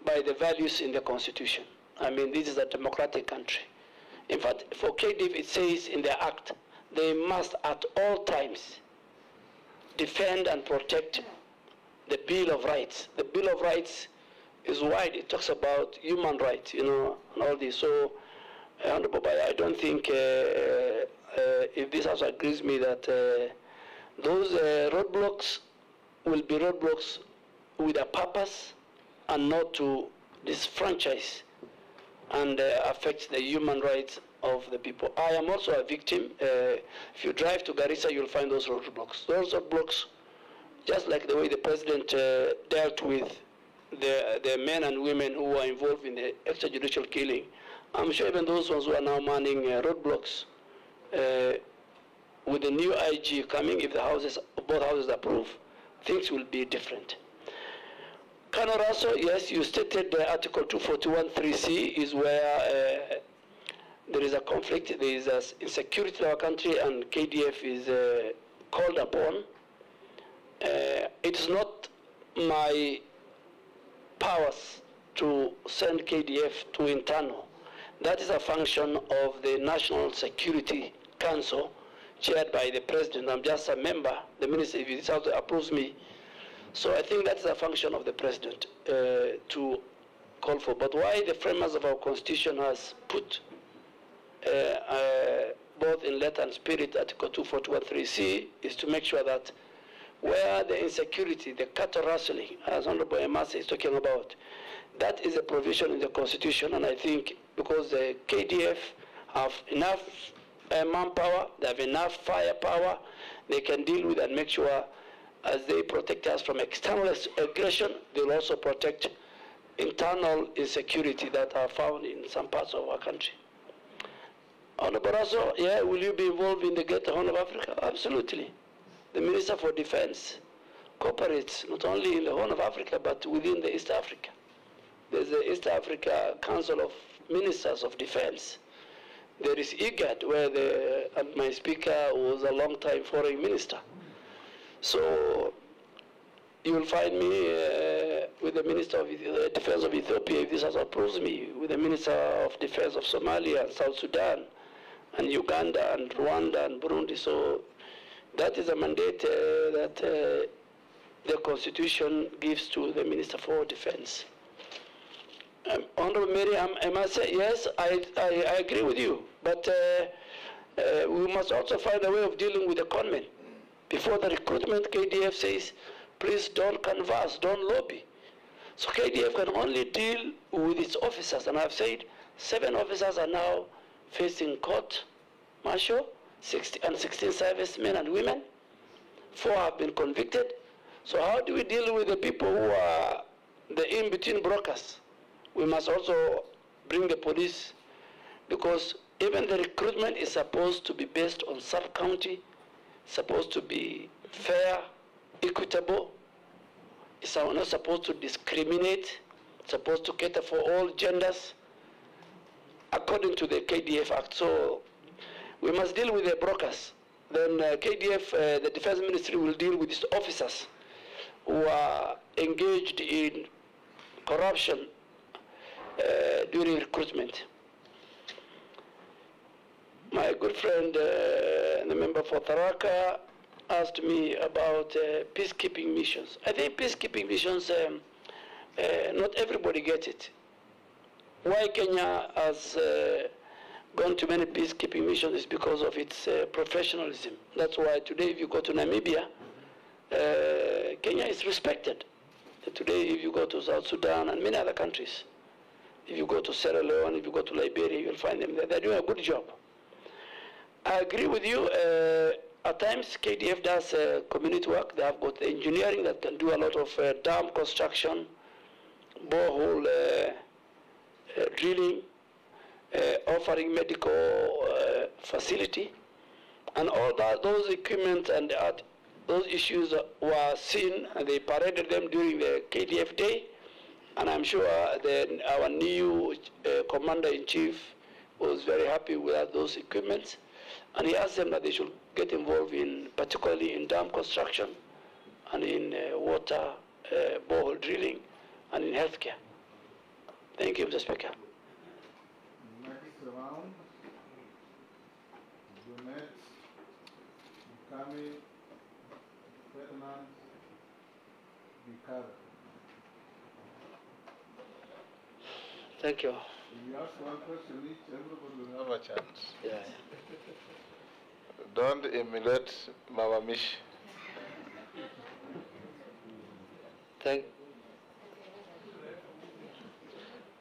by the values in the Constitution. I mean, this is a democratic country. In fact, for KDF, it says in the Act, they must at all times defend and protect the Bill of Rights. The Bill of Rights is wide. It talks about human rights, you know, and all this. So, Honorable Bayer, I don't think if this House agrees with me that those roadblocks will be roadblocks with a purpose and not to disfranchise and affect the human rights of the people. I am also a victim. If you drive to Garissa, you'll find those roadblocks. Those roadblocks, just like the way the president dealt with the men and women who were involved in the extrajudicial killing, I'm sure even those ones who are now manning roadblocks, with the new IG coming, if the houses, both houses approve, things will be different. Kanoraso, yes, you stated Article 241(3)(c) is where there is a conflict, there is insecurity in our country, and KDF is called upon. It is not my powers to send KDF to internal. That is a function of the National Security Council, chaired by the President. I'm just a member. The Minister, if this House approves me. So I think that's a function of the President to call for. But why the framers of our Constitution has put both in letter and spirit Article 241(3)(c) is to make sure that where the insecurity, the cattle rustling, as Honorable Emasi is talking about, that is a provision in the Constitution, and I think because the KDF have enough manpower, they have enough firepower, they can deal with and make sure as they protect us from external aggression, they will also protect internal insecurity that are found in some parts of our country. Honorable Raso, yeah, will you be involved in the Greater Horn of Africa? Absolutely. The Minister for Defense cooperates not only in the Horn of Africa, but within the East Africa. There's the East Africa Council of Ministers of Defense. There is IGAD, where my speaker was a long-time foreign minister. So you will find me with the Minister of Defense of Ethiopia, if this has approved me, with the Minister of Defense of Somalia and South Sudan, and Uganda and Rwanda and Burundi. So that is a mandate that the Constitution gives to the Minister for Defense. Honorable Mary, I must say, yes, I agree with you, but we must also find a way of dealing with the conmen. Before the recruitment, KDF says, please don't canvass, don't lobby. So KDF can only deal with its officers, and I've said 7 officers are now facing court martial, 16 servicemen and women. 4 have been convicted. So how do we deal with the people who are the in-between brokers? We must also bring the police, because even the recruitment is supposed to be based on sub-county, supposed to be fair, equitable. It's not supposed to discriminate. It's supposed to cater for all genders according to the KDF Act. So we must deal with the brokers. Then KDF, the Defense Ministry, will deal with its officers who are engaged in corruption during recruitment. My good friend, the member for Tharaka, asked me about peacekeeping missions. I think peacekeeping missions, not everybody gets it. Why Kenya has gone to many peacekeeping missions is because of its professionalism. That's why today if you go to Namibia, Kenya is respected. Today if you go to South Sudan and many other countries, if you go to Sierra Leone, if you go to Liberia, you'll find them there. They're doing a good job. I agree with you. At times, KDF does community work. They have got engineering that can do a lot of dam construction, borehole drilling, offering medical facility, and all that. Those equipment and those issues were seen, and they paraded them during the KDF day. And I'm sure our new commander-in-chief was very happy with those equipments. And he asked them that they should get involved in, particularly in dam construction and in water borehole drilling and in healthcare. Thank you, Mr. Speaker. Next round, Junet, Mukami, Ferdinand, Bikara. Thank you. If you ask one question each, everybody will have a chance. Yeah. Don't emulate Mama Mish. Thank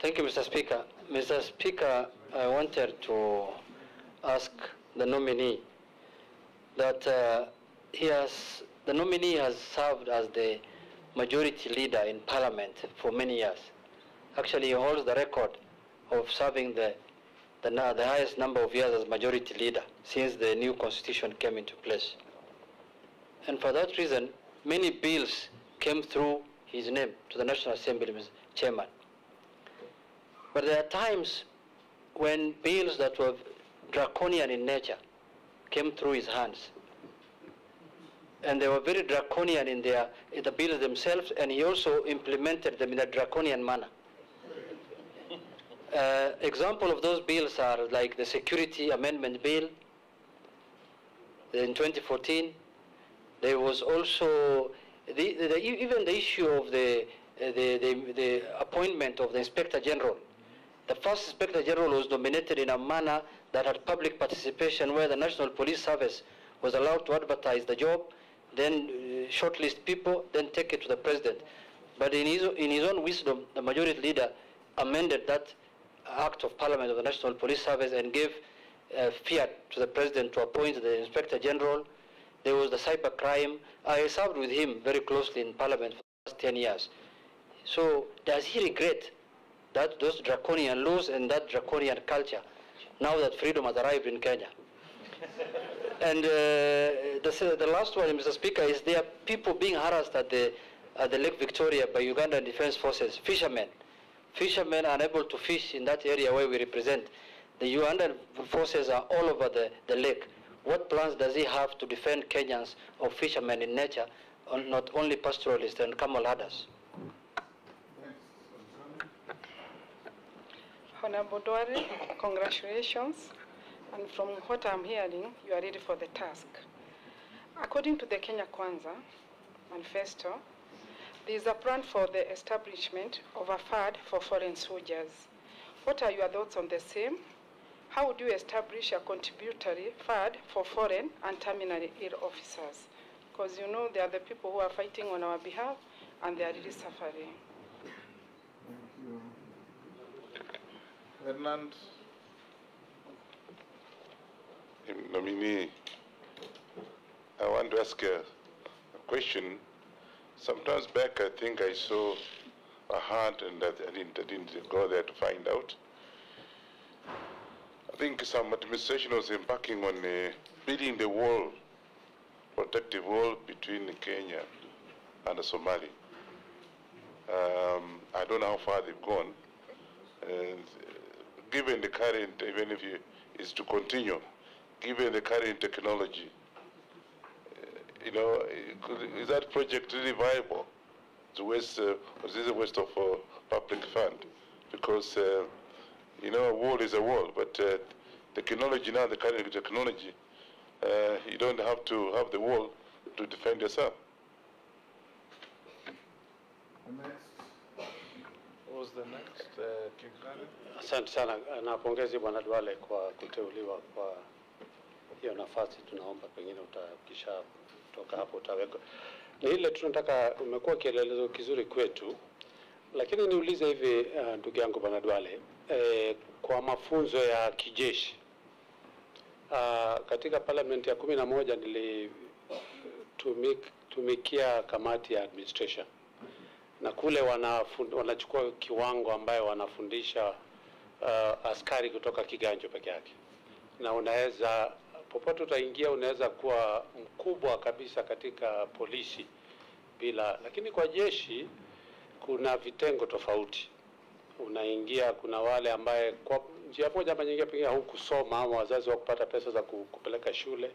you, Mr. Speaker. Mr. Speaker, I wanted to ask the nominee that the nominee has served as the majority leader in Parliament for many years. Actually, he holds the record of serving the highest number of years as majority leader since the new constitution came into place. And for that reason, many bills came through his name to the National Assembly, Mr. Chairman. But there are times when bills that were draconian in nature came through his hands. And they were very draconian in the bills themselves, and he also implemented them in a draconian manner. Example of those bills are like the Security Amendment Bill in 2014. There was also even the issue of the appointment of the Inspector General. The first Inspector General was nominated in a manner that had public participation, where the National Police Service was allowed to advertise the job, then shortlist people, then take it to the President. But in his own wisdom, the majority leader amended that Act of Parliament of the National Police Service and gave fiat to the President to appoint the Inspector General. There was the cybercrime. I served with him very closely in Parliament for the last 10 years. So does he regret that those draconian laws and that draconian culture now that freedom has arrived in Kenya. And the last one, Mr. Speaker, is there are people being harassed at the Lake Victoria by Ugandan Defense Forces, fishermen. Fishermen are unable to fish in that area where we represent. The Ugandan forces are all over the lake. What plans does he have to defend Kenyans or fishermen in nature, not only pastoralists and camel herders? Honorable Duale, congratulations. And from what I'm hearing, you are ready for the task. According to the Kenya Kwanza manifesto, there is a plan for the establishment of a fund for foreign soldiers. What are your thoughts on the same? How would you establish a contributory fund for foreign and terminally ill officers? Because you know they are the people who are fighting on our behalf and they are really suffering. Thank you. Fernand. Nominee, I want to ask a question. Sometimes back, I think I saw a hunt, and I didn't go there to find out. I think some administration was embarking on building the wall, protective wall between Kenya and Somalia. I don't know how far they've gone. And given the current, even if it's to continue, given the current technology, is that project really viable? To waste, is this a waste of public fund? Because, a wall is a wall, but technology now, the current technology, you don't have to have the wall to defend yourself. What was the next? Asante sana, napongezi Bwana Duale kwa kuteuliwa kwa hiyo nafasi. Tunaomba pengine utakisha toka hapo utaweka. Ni ile tunataka, umekuwa kielelezo kizuri kwetu, lakini niulize hivi ndugu yangu Bwana Duale, kwa mafunzo ya kijeshi katika parliament ya 11 nilitumikia kamati ya administration, na kule wanachukua kiwango ambayo wanafundisha askari kutoka kiganjo peke yake, na unaweza popote utaingia unaweza kuwa mkubwa kabisa katika polisi lakini kwa jeshi kuna vitengo tofauti. Unaingia, kuna wale ambaye kwa njia moja ama nyingine pengine hukusoma ama wazazi wakupata pesa za kupeleka shule,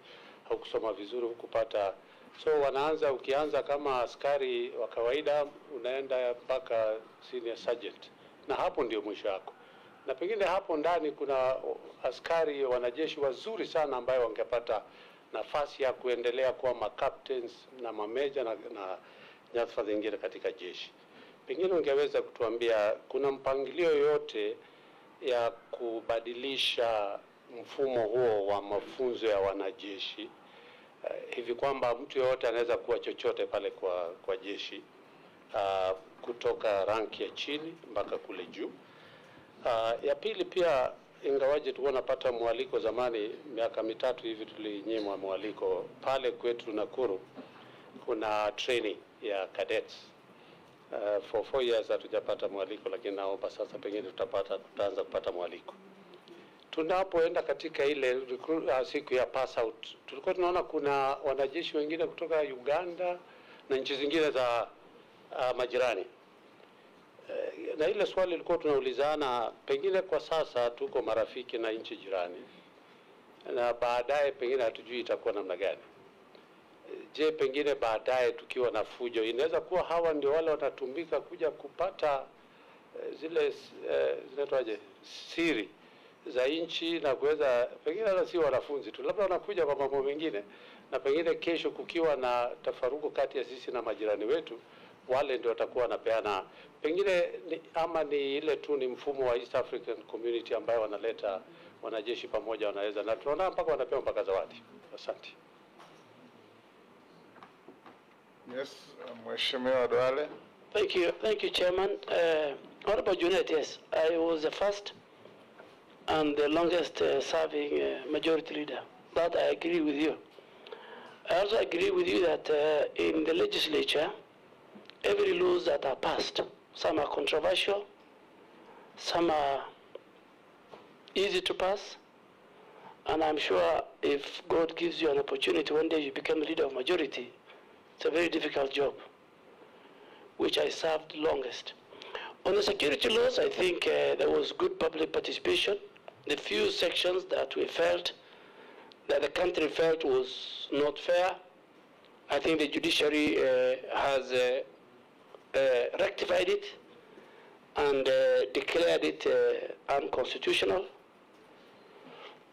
hukusoma vizuri, hukupata. So ukianza kama askari wa kawaida unaenda mpaka senior sergeant, na hapo ndio mwisho wako. Na pengine hapo ndani kuna askari wanajeshi wazuri sana ambayo wangepata nafasi ya kuendelea kuwa captains na mameja na nyadhifa zingine katika jeshi. Pengine ungeweza kutuambia kuna mpangilio yote ya kubadilisha mfumo huo wa mafunzo ya wanajeshi hivi kwamba mtu yote anaweza kuwa chochote pale kwa jeshi, kutoka ranki ya chini mpaka kule juu. Ya pili pia, ingawaje tulikuwa napata mwaliko zamani, miaka mitatu hivi tulinyimwa mwaliko pale kwetu Nakuru. Kuna training ya cadets for 4 years hatujapata mwaliko, lakini naomba sasa pengine tutaanza kupata mwaliko. Tunapoenda katika ile siku ya pass out, tulikuwa tunaona kuna wanajeshi wengine kutoka Uganda na nchi zingine za majirani. Na ile swali lilikuwa tunaulizana, pengine kwa sasa tuko marafiki na nchi jirani, na baadaye pengine hatujui itakuwa namna gani. Je, pengine baadaye tukiwa na fujo, inaweza kuwa hawa ndio wale watatumika kuja kupata zile zinatoaje siri za nchi na kuweza, pengine hata si wanafunzi tu, labda wanakuja kwa mambo mengine, na pengine kesho kukiwa na tafaruku kati ya sisi na majirani wetu, wale ndio watakuwa wanapeana pengine ama ni ile tu ni mfumo wa East African Community ambayo wanaleta wanajeshi pamoja, wanaweza, na tunaona mpaka wanapewa mpaka zawadi. Asante. Yes, Mheshimiwa Duale. Thank you, Chairman. Honorable Junet, yes, I was the first and the longest serving majority leader. That I agree with you. I also agree with you that in the legislature, every laws that are passed, some are controversial, some are easy to pass, And I'm sure if God gives you an opportunity, one day you become a leader of majority. It's a very difficult job, which I served longest. On the security laws, I think there was good public participation. The few sections that we felt, that the country felt was not fair, I think the judiciary has rectified it and declared it unconstitutional.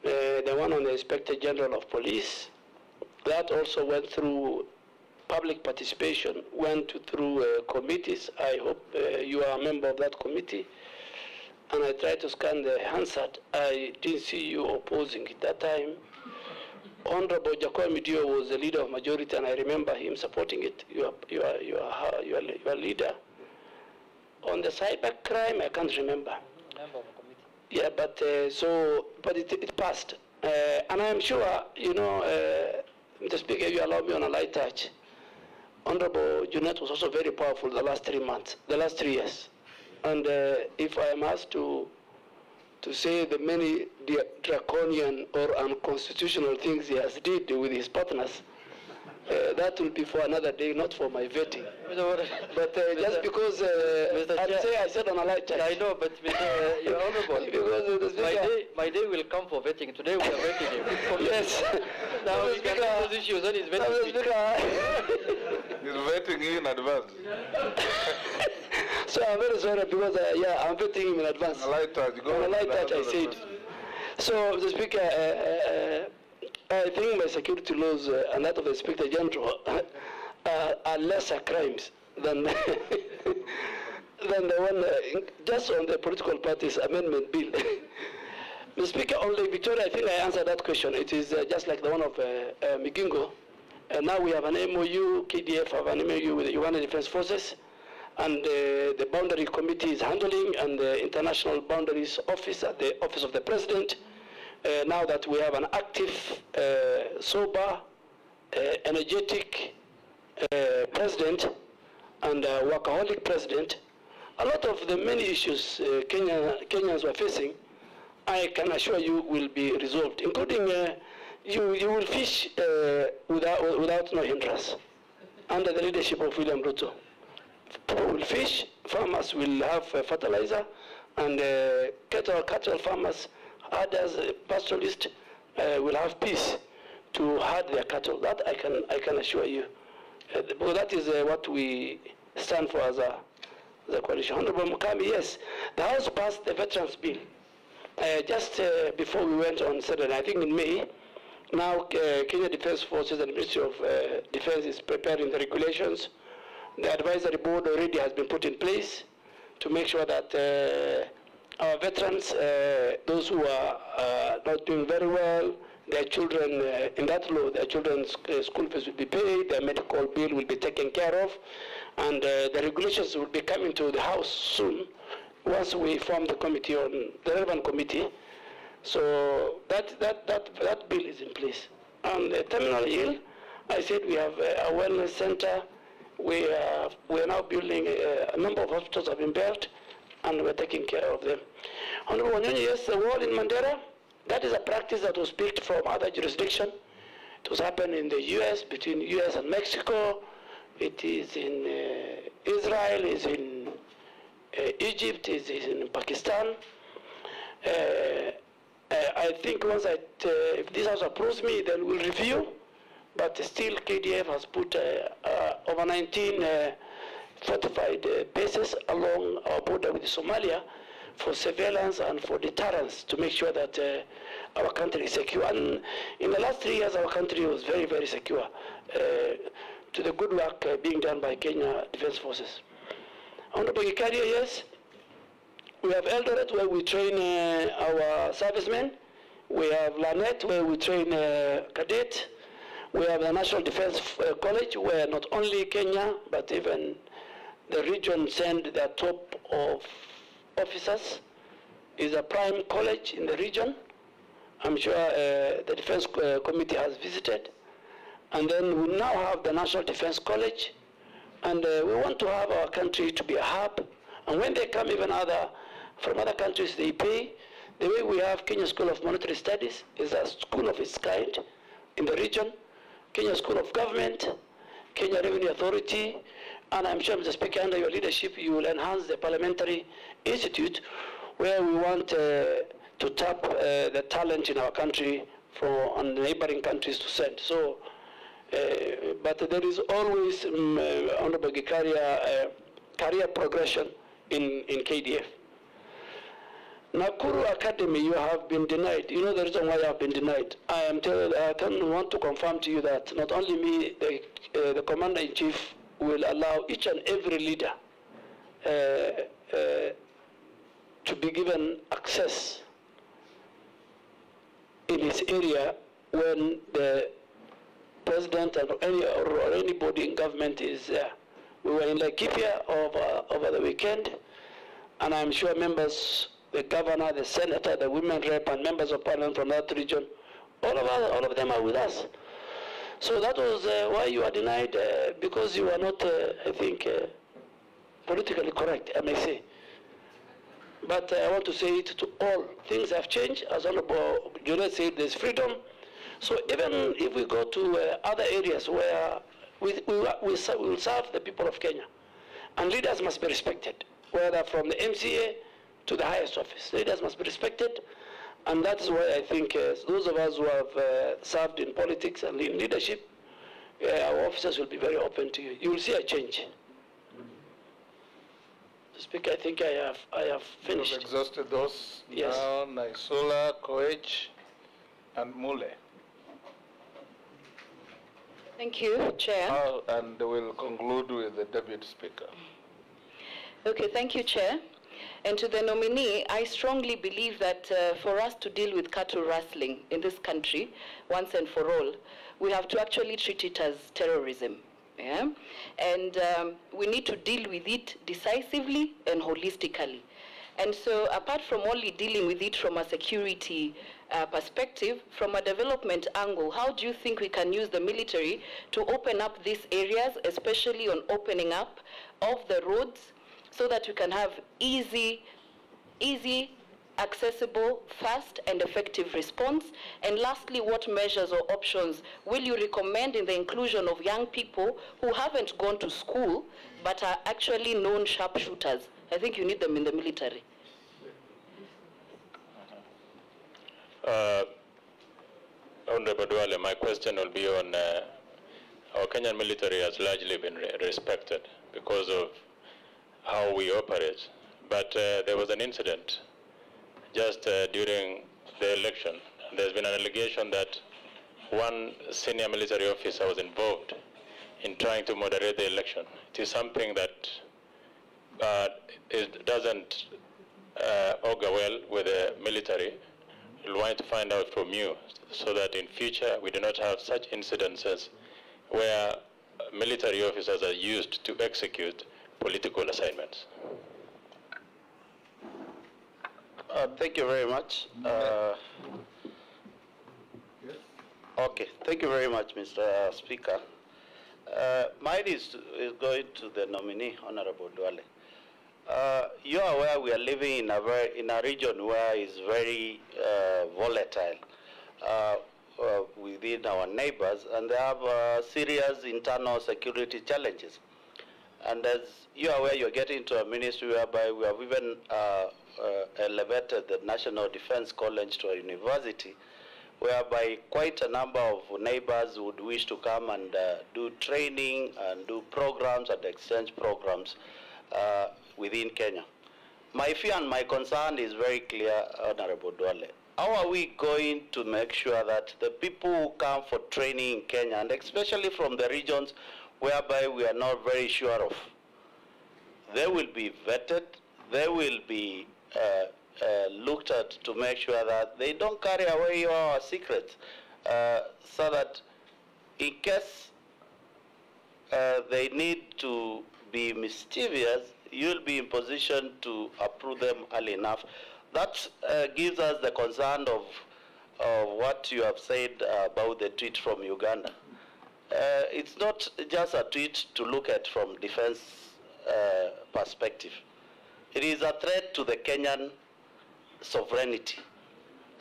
The one on the Inspector General of Police, that also went through public participation, went through committees. I hope you are a member of that committee. And I tried to scan the Hansard. I didn't see you opposing it that time. Honorable Jacob Dio was the leader of majority, and I remember him supporting it. You are leader. On the cyber crime, I can't remember. Yeah, but it passed, and I'm sure, you know, Mr. Speaker, if you allow me on a light touch, Honorable Junet was also very powerful the last 3 months, the last 3 years, and if I am asked to say the many draconian or unconstitutional things he has did with his partners, that will be for another day, not for my vetting. But just because I said on a light touch. I know, but You're Honorable. Because my day will come for vetting. Today we are vetting you. Yes. Now we can have those issues and he's vetting me. He's vetting you in advance. So I'm very sorry because I'm vetting him in advance. On a light touch. On a light touch, I said. So the Speaker, I think my security laws and that of the Inspector General are lesser crimes than than the one just on the political parties amendment bill. Mr. Speaker, on Lake Victoria, I think I answered that question. It is just like the one of Migingo. Now we have an MOU, KDF have an MOU with the Uganda Defense Forces, and the boundary committee is handling, and the International Boundaries Office at the Office of the President. Now that we have an active, sober, energetic president and a workaholic president, a lot of the many issues Kenyans were facing, I can assure you will be resolved, including you will fish without no hindrance under the leadership of William Ruto. People will fish, farmers will have fertilizer, and cattle farmers, others, pastoralists will have peace to herd their cattle. That I can assure you. Because that is what we stand for as a coalition. Honorable Mukami, yes, the House passed the Veterans Bill just before we went on Saturday, I think in May. Now Kenya Defense Forces and the Ministry of Defense is preparing the regulations. The advisory board already has been put in place to make sure that our veterans, those who are not doing very well, their children, in that law, their children's school fees will be paid, their medical bill will be taken care of, and the regulations will be coming to the House soon, once we form the committee on the relevant committee. So that bill is in place. On the terminal ill, I said we have a wellness center. We are now building a number of hospitals have been built, and we're taking care of them. Honorable Wanyonyi, yes, the wall in Mandera, that is a practice that was picked from other jurisdictions. It was happening in the U.S., between U.S. and Mexico. It is in Israel, it is in Egypt, it is in Pakistan. I think once if this House approves me, then we'll review. But still, KDF has put over 19 fortified bases along our border with Somalia for surveillance and for deterrence to make sure that our country is secure. And in the last 3 years, our country was very, very secure to the good work being done by Kenya Defense Forces. Honorable Gikaria, yes, we have Eldoret where we train our servicemen. We have Lanet where we train cadets. We have the National Defense College where not only Kenya, but even the region send their top of officers. It's a prime college in the region. I'm sure the Defense Committee has visited. And then we now have the National Defense College. And we want to have our country to be a hub. And when they come even from other countries, they pay. The way we have Kenya School of Monetary Studies is a school of its kind in the region, Kenya School of Government, Kenya Revenue Authority, and I'm sure, Mr. Speaker, under your leadership, you will enhance the Parliamentary Institute, where we want to tap the talent in our country on neighboring countries to send. So, but there is always, Honorable Gikaria, career progression in KDF. Nakuru Academy, you have been denied. You know the reason why you have been denied. I can want to confirm to you that not only me, the Commander-in-Chief will allow each and every leader to be given access in his area when the president or anybody in government is there. We were in Laikipia over the weekend, and I'm sure members, the governor, the senator, the women rep, and members of parliament from that region, all of them are with us. So that was why you are denied, because you are not, I think, politically correct, I may say. But I want to say it to all. Things have changed. As Honorable Juliet said, there's freedom. So even if we go to other areas where we will serve the people of Kenya, and leaders must be respected, whether from the MCA to the highest office. Leaders must be respected, and that is why I think those of us who have served in politics and in leadership, our officers will be very open to you. You will see a change. Speaker, I think I have finished. You've exhausted those. Yes. Now, Naisula, Koech, and Mule. Thank you, Chair. And we'll conclude with the Deputy Speaker. Okay, thank you, Chair. And to the nominee, I strongly believe that for us to deal with cattle rustling in this country, once and for all, we have to actually treat it as terrorism. Yeah? And we need to deal with it decisively and holistically. And so apart from only dealing with it from a security perspective, from a development angle, how do you think we can use the military to open up these areas, especially on opening up of the roads, so that we can have easy, accessible, fast, and effective response? And lastly, what measures or options will you recommend in the inclusion of young people who haven't gone to school but are actually known sharpshooters? I think you need them in the military. Honorable Duale, my question will be on our Kenyan military has largely been respected because of how we operate. But there was an incident just during the election. There's been an allegation that one senior military officer was involved in trying to moderate the election. It is something that it doesn't augur well with the military. We'll want to find out from you so that in future we do not have such incidences where military officers are used to execute political assignments. Thank you very much. Okay, thank you very much, Mr. Speaker. Mine is going to the nominee, Honorable Duale. You are aware we are living in a region where it's very volatile within our neighbors, and they have serious internal security challenges. And as you are aware, you're getting to a ministry whereby we have even elevated the National Defense College to a university, whereby quite a number of neighbors would wish to come and do training and do programs and exchange programs within Kenya. My fear and my concern is very clear, Honorable Duale. How are we going to make sure that the people who come for training in Kenya, and especially from the regions whereby we are not very sure of, they will be vetted, they will be looked at to make sure that they don't carry away our secrets, so that in case they need to be mischievous, you'll be in position to approve them early enough. That gives us the concern of what you have said about the tweet from Uganda. It's not just a tweet to look at from defense perspective. It is a threat to the Kenyan sovereignty.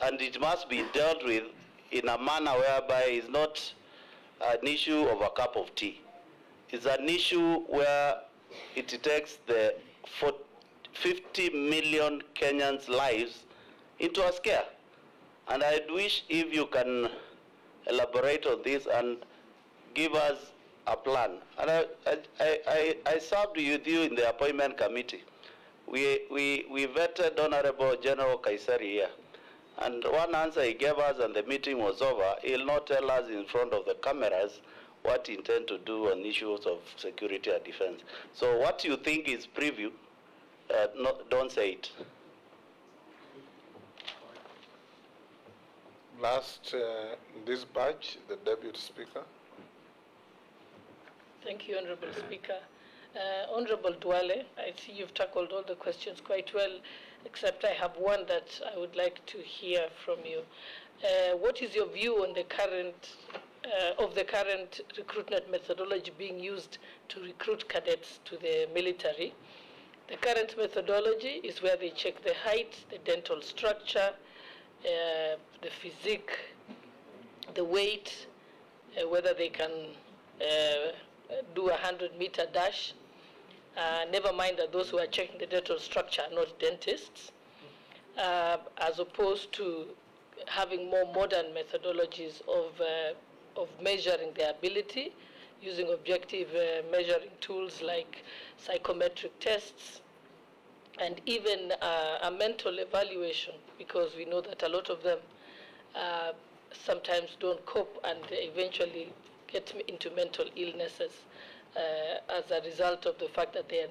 and it must be dealt with in a manner whereby it's not an issue of a cup of tea. It's an issue where it takes the 50 million Kenyans' lives into a scare. And I'd wish if you can elaborate on this and give us a plan. And I served with you in the appointment committee. We vetted Honorable General Kaisari here. And one answer he gave us and the meeting was over, he'll not tell us in front of the cameras what he intends to do on issues of security and defense. So what you think is preview, don't say it. Last, in this batch, the Deputy Speaker. Thank you, Honorable Speaker. Honorable Duale, I see you've tackled all the questions quite well, except I have one that I would like to hear from you. What is your view on the current recruitment methodology being used to recruit cadets to the military? The current methodology is where they check the height, the dental structure, the physique, the weight, whether they can do a 100-meter dash. Never mind that those who are checking the dental structure are not dentists, as opposed to having more modern methodologies of measuring their ability using objective measuring tools like psychometric tests and even a mental evaluation, because we know that a lot of them sometimes don't cope and eventually get into mental illnesses as a result of the fact that they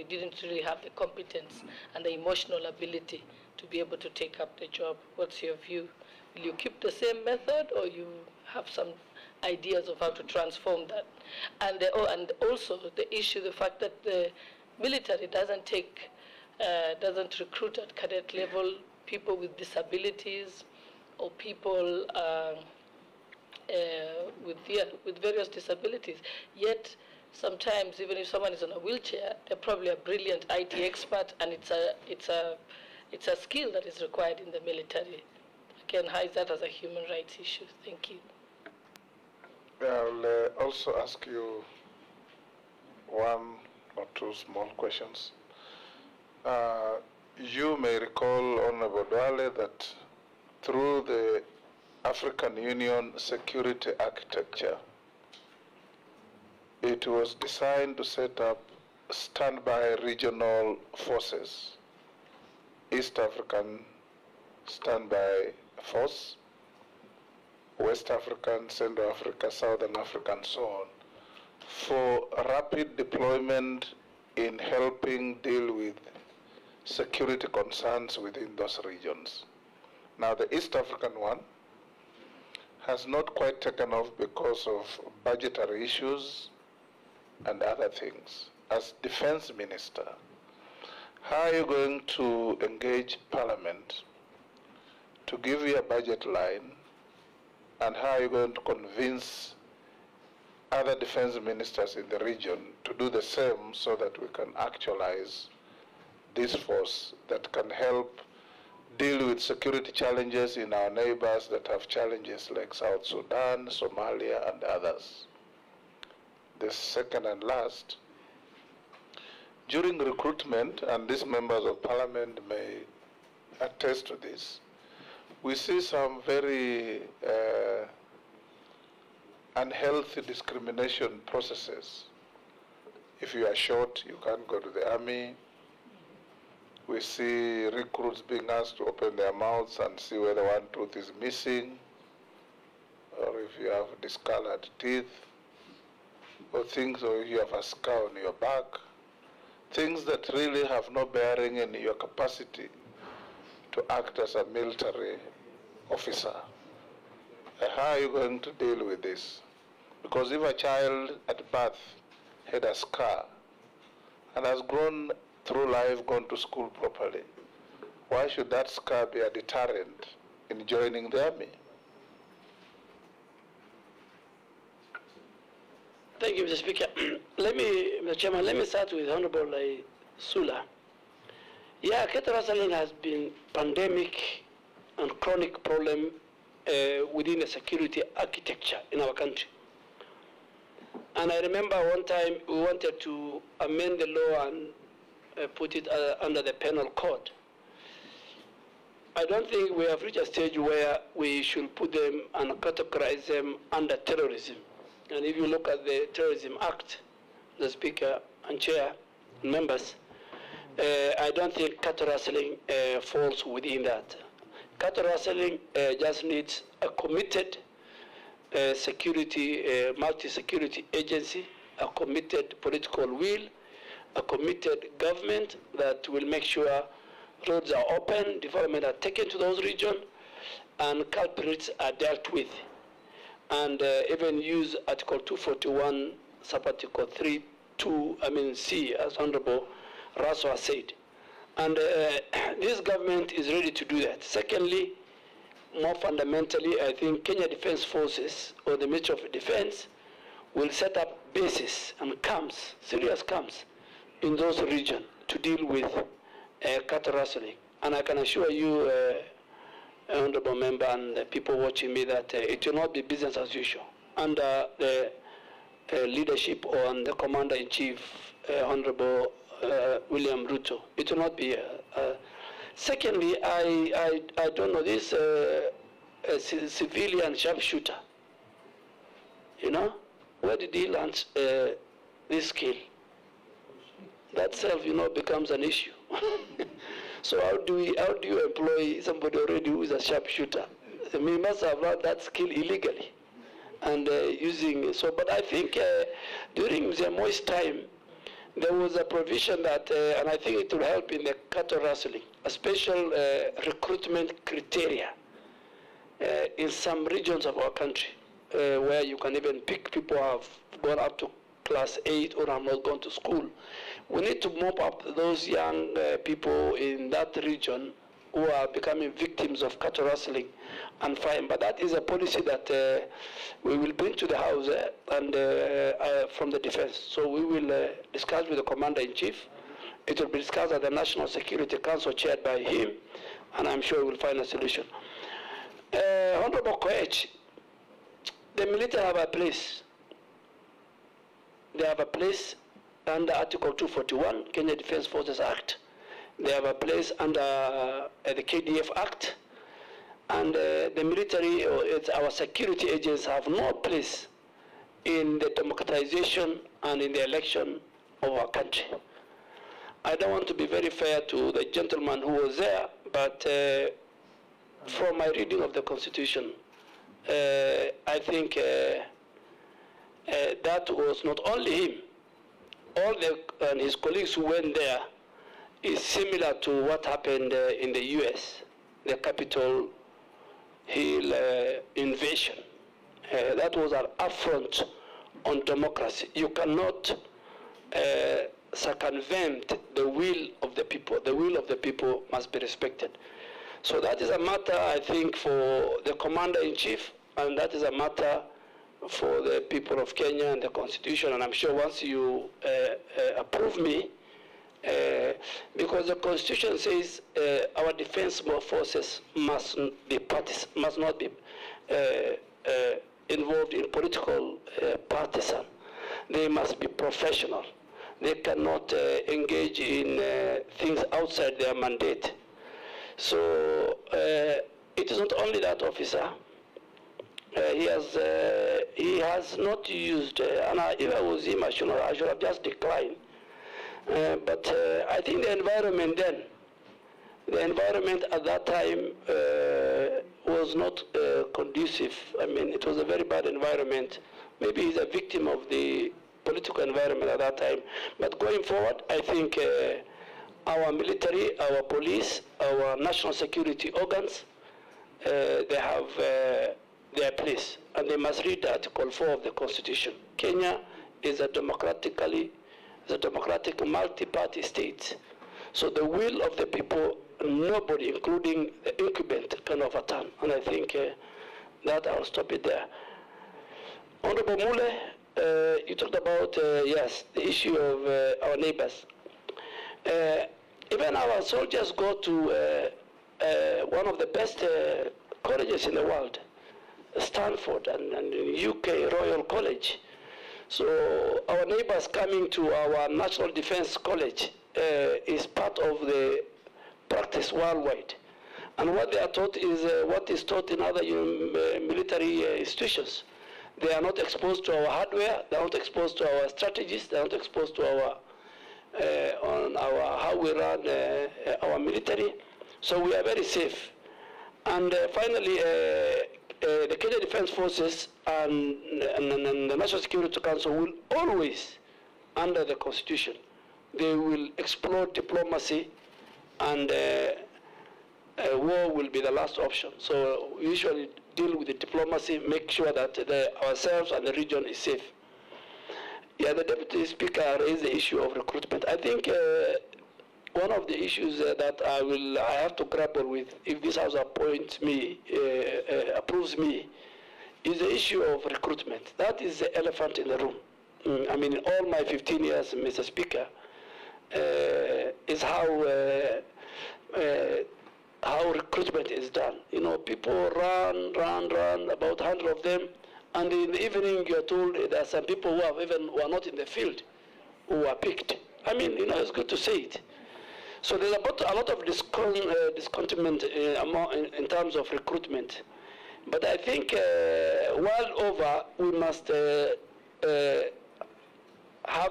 didn't really have the competence and the emotional ability to be able to take up the job. What's your view? Will you keep the same method, or you have some ideas of how to transform that? And also the issue, the fact that the military doesn't recruit at cadet level people with disabilities or people with various disabilities. Yet sometimes, even if someone is on a wheelchair, they're probably a brilliant IT expert, and it's a skill that is required in the military. I can hide that as a human rights issue. Thank you. I'll also ask you one or two small questions. You may recall, Honorable Duale, that through the African Union security architecture, it was designed to set up standby regional forces, East African standby force, West African, Central Africa, Southern Africa, and so on, for rapid deployment in helping deal with security concerns within those regions. Now, the East African one has not quite taken off because of budgetary issues and other things. As Defense Minister, how are you going to engage Parliament to give you a budget line, and how are you going to convince other defense ministers in the region to do the same so that we can actualize this force that can help deal with security challenges in our neighbors that have challenges like South Sudan, Somalia, and others? The second and last, during recruitment, and these members of Parliament may attest to this, we see some very unhealthy discrimination processes. If you are short, you can't go to the army. We see recruits being asked to open their mouths and see whether one tooth is missing, or if you have discolored teeth, or things, or if you have a scar on your back, things that really have no bearing in your capacity to act as a military officer. How are you going to deal with this? Because if a child at birth had a scar and has grown through life, gone to school properly, why should that scar be a deterrent in joining the army? Thank you, Mr. Speaker. Mr. Chairman, let me start with Honorable Sula. Yeah, Kete Rasaling has been pandemic and chronic problem within the security architecture in our country. And I remember one time we wanted to amend the law and put it under the penal code. I don't think we have reached a stage where we should put them and categorize them under terrorism. And if you look at the Terrorism Act, the Speaker and Chair and members, I don't think cattle rustling falls within that. Cattle rustling just needs a committed security, multi-security agency, a committed political will, a committed government that will make sure roads are open, development are taken to those regions, and culprits are dealt with. And even use Article 241, Sub-Article 3(2), C, as Honorable Raso has said. And this government is ready to do that. Secondly, more fundamentally, I think Kenya Defense Forces or the Ministry of Defense will set up bases and camps, serious camps, in those regions to deal with cattle rustling. And I can assure you, Honorable Member and the people watching me, that it will not be business as usual. Under the leadership on the Commander-in-Chief, Honorable William Ruto, it will not be. Secondly, I don't know, this civilian sharpshooter, where did he learn this skill? That self, becomes an issue. So how do you employ somebody already who is a sharpshooter? I mean, he must have learned that skill illegally, and but I think during Mzee Moi's time, there was a provision that, and I think it will help in the cattle rustling, a special recruitment criteria in some regions of our country, where you can even pick people who have gone up to class 8 or have not gone to school. We need to mop up those young people in that region who are becoming victims of cattle rustling and fine. But that is a policy that we will bring to the House and from the defense. So we will discuss with the Commander-in-Chief. It will be discussed at the National Security Council chaired by him, and I'm sure we'll find a solution. Honorable Koech, the military have a place. They have a place under Article 241, Kenya Defense Forces Act. They have a place under the KDF Act. And the military, our security agents have no place in the democratization and in the election of our country. I don't want to be very fair to the gentleman who was there, but from my reading of the Constitution, I think that was not only him. All and his colleagues who went there is similar to what happened in the U.S., the Capitol Hill invasion. That was an affront on democracy. You cannot circumvent the will of the people. The will of the people must be respected. So that is a matter, I think, for the Commander-in-Chief, and that is a matter for the people of Kenya and the Constitution. And I'm sure once you approve me, because the Constitution says our defense forces must not be involved in political partisan. They must be professional. They cannot engage in things outside their mandate. So it is not only that officer. He has not used, and if I was him, I should have just declined. But I think the environment at that time was not conducive. I mean, it was a very bad environment. Maybe he's a victim of the political environment at that time. But going forward, I think our military, our police, our national security organs, they have their place, and they must read Article 4 of the Constitution. Kenya is a democratic multi-party state. So the will of the people, nobody, including the incumbent, can overturn. And I think that I'll stop it there. Honorable Mule, you talked about, yes, the issue of our neighbors. Even our soldiers go to one of the best colleges in the world, Stanford and UK Royal College. So our neighbors coming to our National Defense College is part of the practice worldwide. And what they are taught is what is taught in other military institutions. They are not exposed to our hardware, they are not exposed to our strategies, they are not exposed to our, how we run our military. So we are very safe. And finally, the Kenya Defense Forces and the National Security Council will always, under the Constitution, they will explore diplomacy, and war will be the last option. So we usually deal with the diplomacy, make sure that ourselves and the region is safe. Yeah, the Deputy Speaker raised the issue of recruitment. I think one of the issues that I have to grapple with, if this House appoints me, approves me, is the issue of recruitment. That is the elephant in the room. I mean, in all my 15 years, Mr. Speaker, is how recruitment is done. You know, people run, about 100 of them, and in the evening you're told there are some people who are not in the field who are picked. I mean, you know, it's good to say it. So there's a lot of discontentment in terms of recruitment. But I think world over, we must have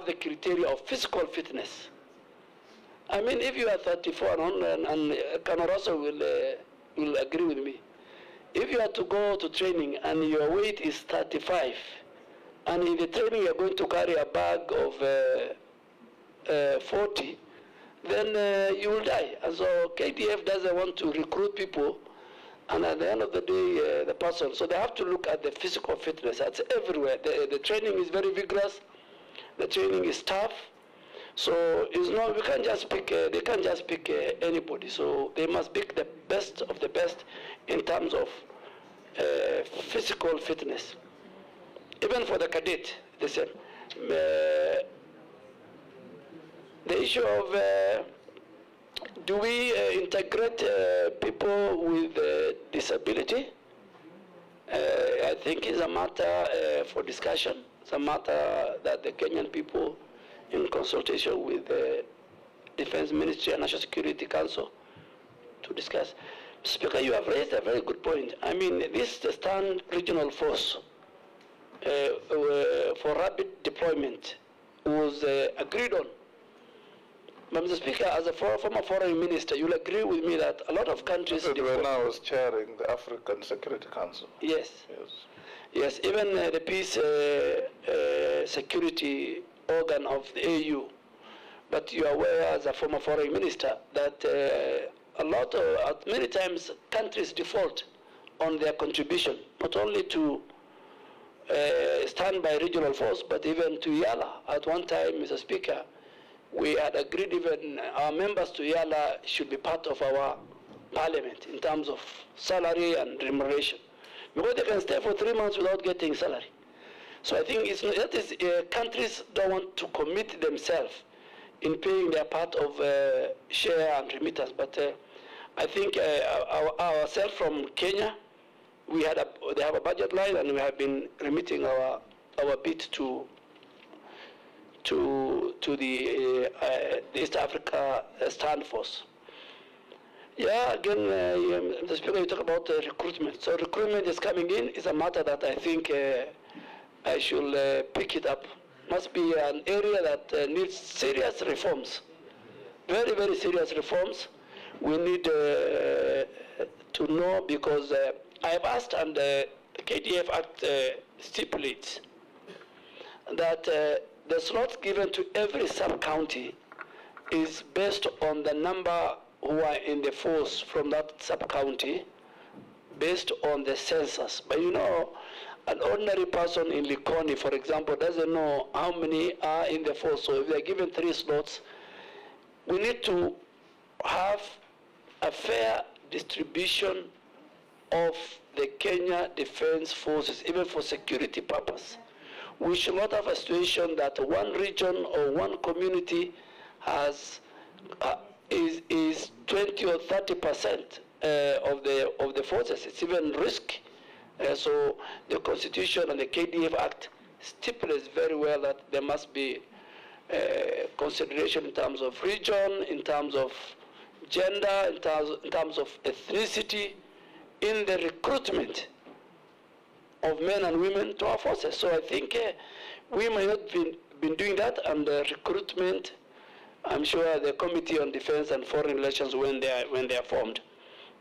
the criteria of physical fitness. I mean, if you are 34 and Kanorosa will agree with me, if you are to go to training and your weight is 35, and in the training you're going to carry a bag of 40, then you will die. And so KDF doesn't want to recruit people, and at the end of the day, the person. So they have to look at the physical fitness. That's everywhere. The training is very vigorous. The training is tough. So it's not, we can't just pick, they can't just pick anybody. So they must pick the best of the best in terms of physical fitness. Even for the cadet, they said, the issue of do we integrate people with disability? I think is a matter for discussion. It's a matter that the Kenyan people, in consultation with the Defense Ministry and National Security Council, to discuss. Speaker, you have raised a very good point. I mean, this Stand Regional Force for rapid deployment was agreed on. But Mr. Speaker, as a former foreign minister, you'll agree with me that a lot of countries... When I was chairing the African Security Council. Yes. Yes, even the peace security organ of the AU. But you are aware as a former foreign minister that many times countries default on their contribution, not only to stand by regional force, but even to YALA. At one time, Mr. Speaker, we had agreed even our members to YALA should be part of our parliament in terms of salary and remuneration. Because they can stay for 3 months without getting salary. So I think countries don't want to commit themselves in paying their part of share and remittance. But I think ourselves from Kenya, they have a budget line, and we have been remitting our bit to the East Africa Stand Force. Yeah, again, Mr. Speaker, you talk about recruitment. So recruitment is coming in. Is a matter that I think I should pick it up. Must be an area that needs serious reforms, very, very serious reforms. We need to know, because I have asked, and the KDF Act stipulates that the slots given to every sub-county is based on the number who are in the force from that sub-county, based on the census. But you know, an ordinary person in Likoni, for example, doesn't know how many are in the force. So if they're given 3 slots, we need to have a fair distribution of the Kenya Defense Forces, even for security purpose. We should not have a situation that one region or one community has is 20 or 30% of the forces. It's even risky. So the Constitution and the KDF Act stipulates very well that there must be consideration in terms of region, in terms of gender, in terms of ethnicity, in the recruitment of men and women to our forces. So I think we might not been doing that, and the recruitment, I'm sure the Committee on Defense and Foreign Relations, when they are formed,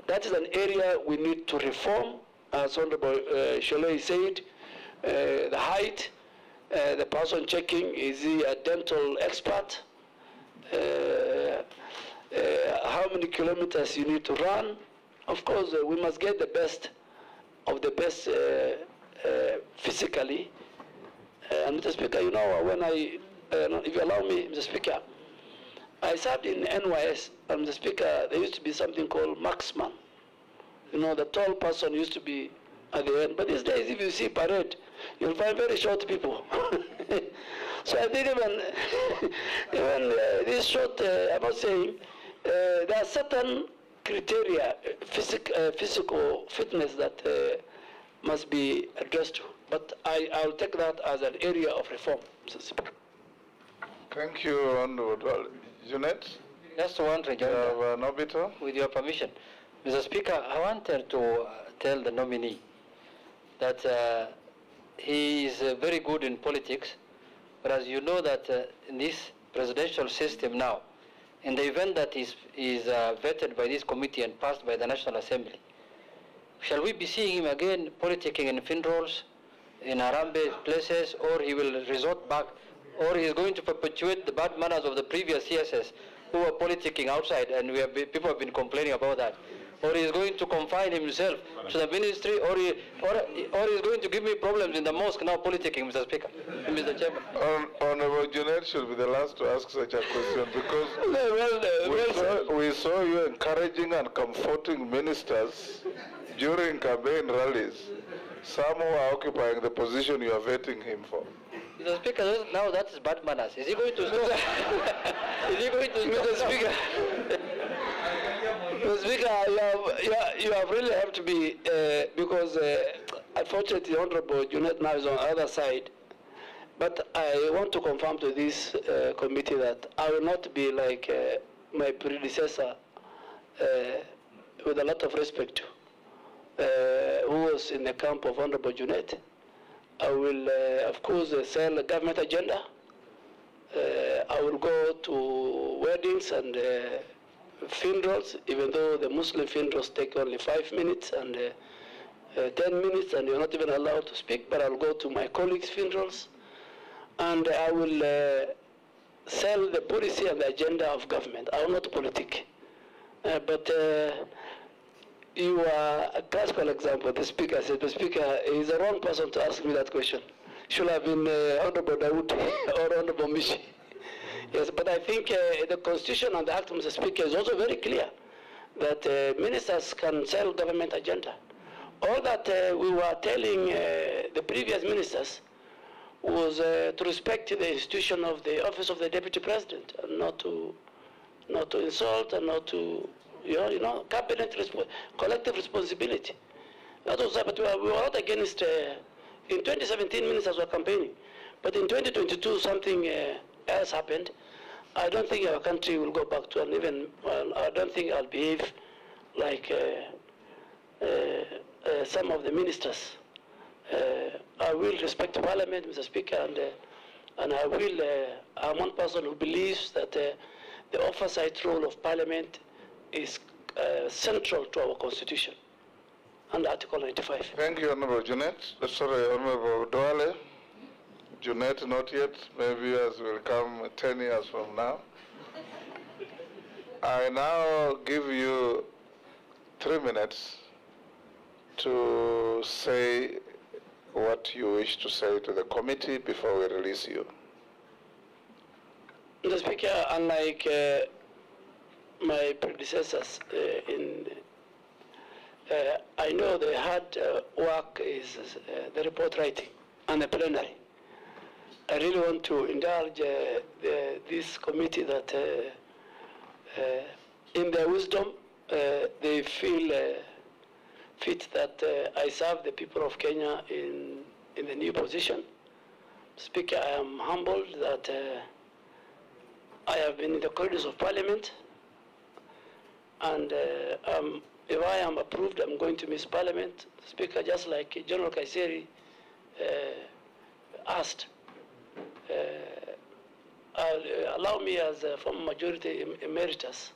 that is an area we need to reform. As Honorable Sholei said, the height, the person checking, is he a dental expert? How many kilometers you need to run? Of course, we must get the best of the best physically. And Mr. Speaker, you know, when if you allow me, Mr. Speaker, I served in NYS, and Mr. Speaker, there used to be something called marksman. You know, the tall person used to be at the end. But these days, if you see parade, you'll find very short people. So I think even this short, I'm not saying, there are certain criteria, physical fitness that must be addressed to. But I'll take that as an area of reform. Thank you, Honorable Junet. Just one rejoinder, with your permission. Mr. Speaker, I wanted to tell the nominee that he is very good in politics, but as you know that in this presidential system now, in the event that is vetted by this committee and passed by the National Assembly, shall we be seeing him again politicking in FINROLs, in Harambee places, or he will resort back, or he is going to perpetuate the bad manners of the previous CSS who were politicking outside, and people have been complaining about that? Or he is going to confine himself to the ministry, or he is going to give me problems in the mosque now politicking, Mr. Speaker, Mr. Chairman. Honorable Junet should be the last to ask such a question, because we saw you encouraging and comforting ministers during campaign rallies. Some who are occupying the position you are vetting him for. Mr. Speaker, now that is bad manners. Is he going to stop? Is he going to stop? Mr. Speaker. Mr. Speaker, you have really helped me because unfortunately Honorable Junet now is on the other side. But I want to confirm to this committee that I will not be like my predecessor, with a lot of respect, who was in the camp of Honorable Junet. I will, of course, sell a government agenda. I will go to weddings and funerals, even though the Muslim funerals take only 5 minutes and 10 minutes, and you're not even allowed to speak. But I'll go to my colleagues' funerals, and I will sell the policy and the agenda of government. I will not politic. But you are a classical example. The Speaker said, the Speaker is the wrong person to ask me that question. Should have been Honorable Dawood or Honorable Mishi. Yes, but I think the Constitution and the Act, Mr. Speaker, is also very clear that ministers can sell government agenda. All that we were telling the previous ministers was to respect the institution of the office of the Deputy President, and not to insult and not to cabinet collective responsibility. That was, but we were not against. In 2017, ministers were campaigning, but in 2022, something else happened. I don't think our country will go back to, and even I don't think I'll behave like some of the ministers. I will respect Parliament, Mr. Speaker, and I will. I'm one person who believes that the oversight role of Parliament is central to our Constitution and Article 95. Thank you, Honorable Junet. Sorry, Honorable Duale. Junet, not yet. Maybe as will come 10 years from now. I now give you 3 minutes to say what you wish to say to the committee before we release you. Mr. Speaker, unlike my predecessors I know the hard work is the report writing and the plenary. I really want to indulge this committee that in their wisdom they feel fit that I serve the people of Kenya in the new position. Speaker, I am humbled that I have been in the corridors of Parliament, and if I am approved, I'm going to miss Parliament. Speaker, just like General Kaiseri asked, allow me as a former majority emeritus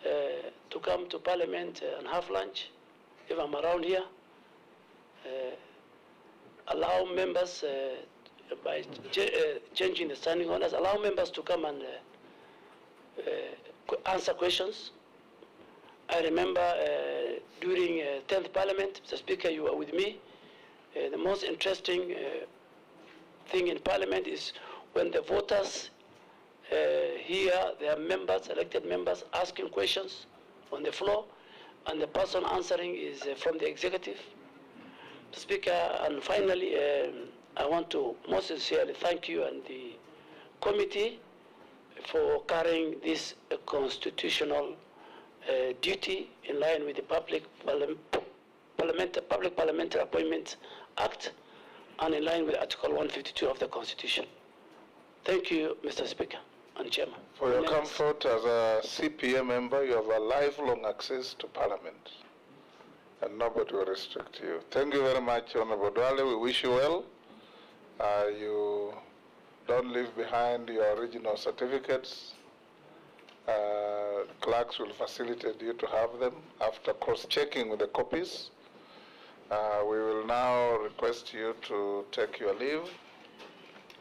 to come to Parliament and have lunch if I'm around here. Allow members, by changing the standing orders, allow members to come and answer questions. I remember during 10th Parliament, Mr. Speaker, you were with me. The most interesting thing in Parliament is when the voters hear their members, elected members, asking questions on the floor, and the person answering is from the executive. Mr. Speaker, and finally, I want to most sincerely thank you and the committee for carrying this constitutional duty in line with the Public Parliamentary Appointments Act and in line with Article 152 of the Constitution. Thank you, Mr. Speaker and Chairman. For your comfort as a CPA member, you have a lifelong access to Parliament, and nobody will restrict you. Thank you very much, Honorable Duale. We wish you well. You don't leave behind your original certificates. Clerks will facilitate you to have them after cross-checking with the copies. We will now request you to take your leave,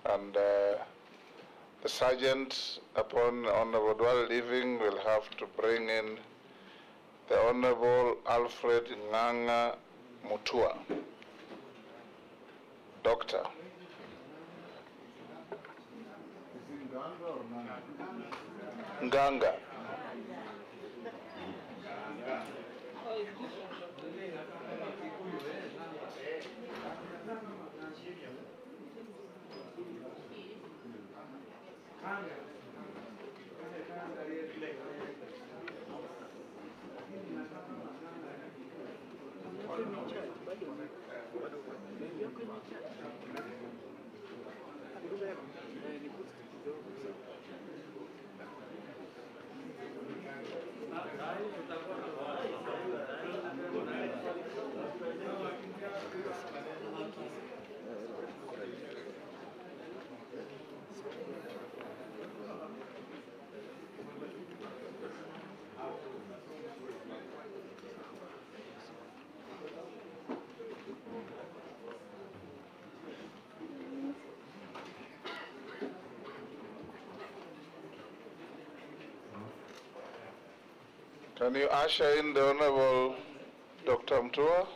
and the sergeant, upon Honorable Duale leaving, will have to bring in the Honorable Alfred Nganga Mutua, Doctor. Nganga. Can you usher in the Honorable Dr. Mutua?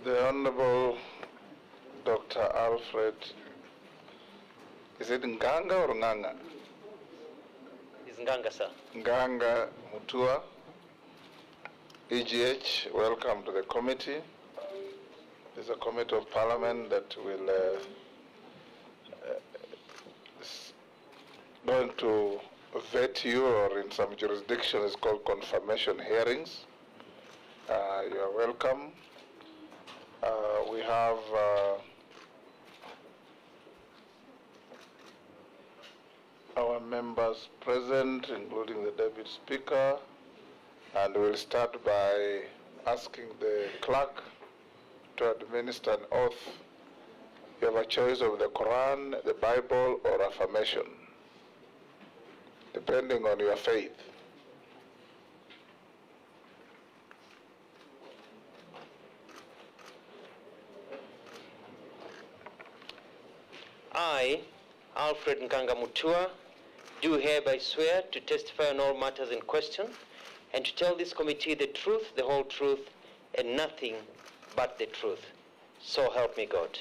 The Honorable Dr. Alfred, is it Nganga or Nganga? It's Nganga, sir. Nganga Mutua, EGH, welcome to the committee. There's a committee of parliament that will going to vet you, or in some jurisdictions it's called confirmation hearings. You are welcome. We have our members present, including the Deputy Speaker, and we'll start by asking the clerk to administer an oath. You have a choice of the Quran, the Bible, or affirmation, depending on your faith. I, Alfred Nkanga Mutua, do hereby swear to testify on all matters in question and to tell this committee the truth, the whole truth, and nothing but the truth. So help me God.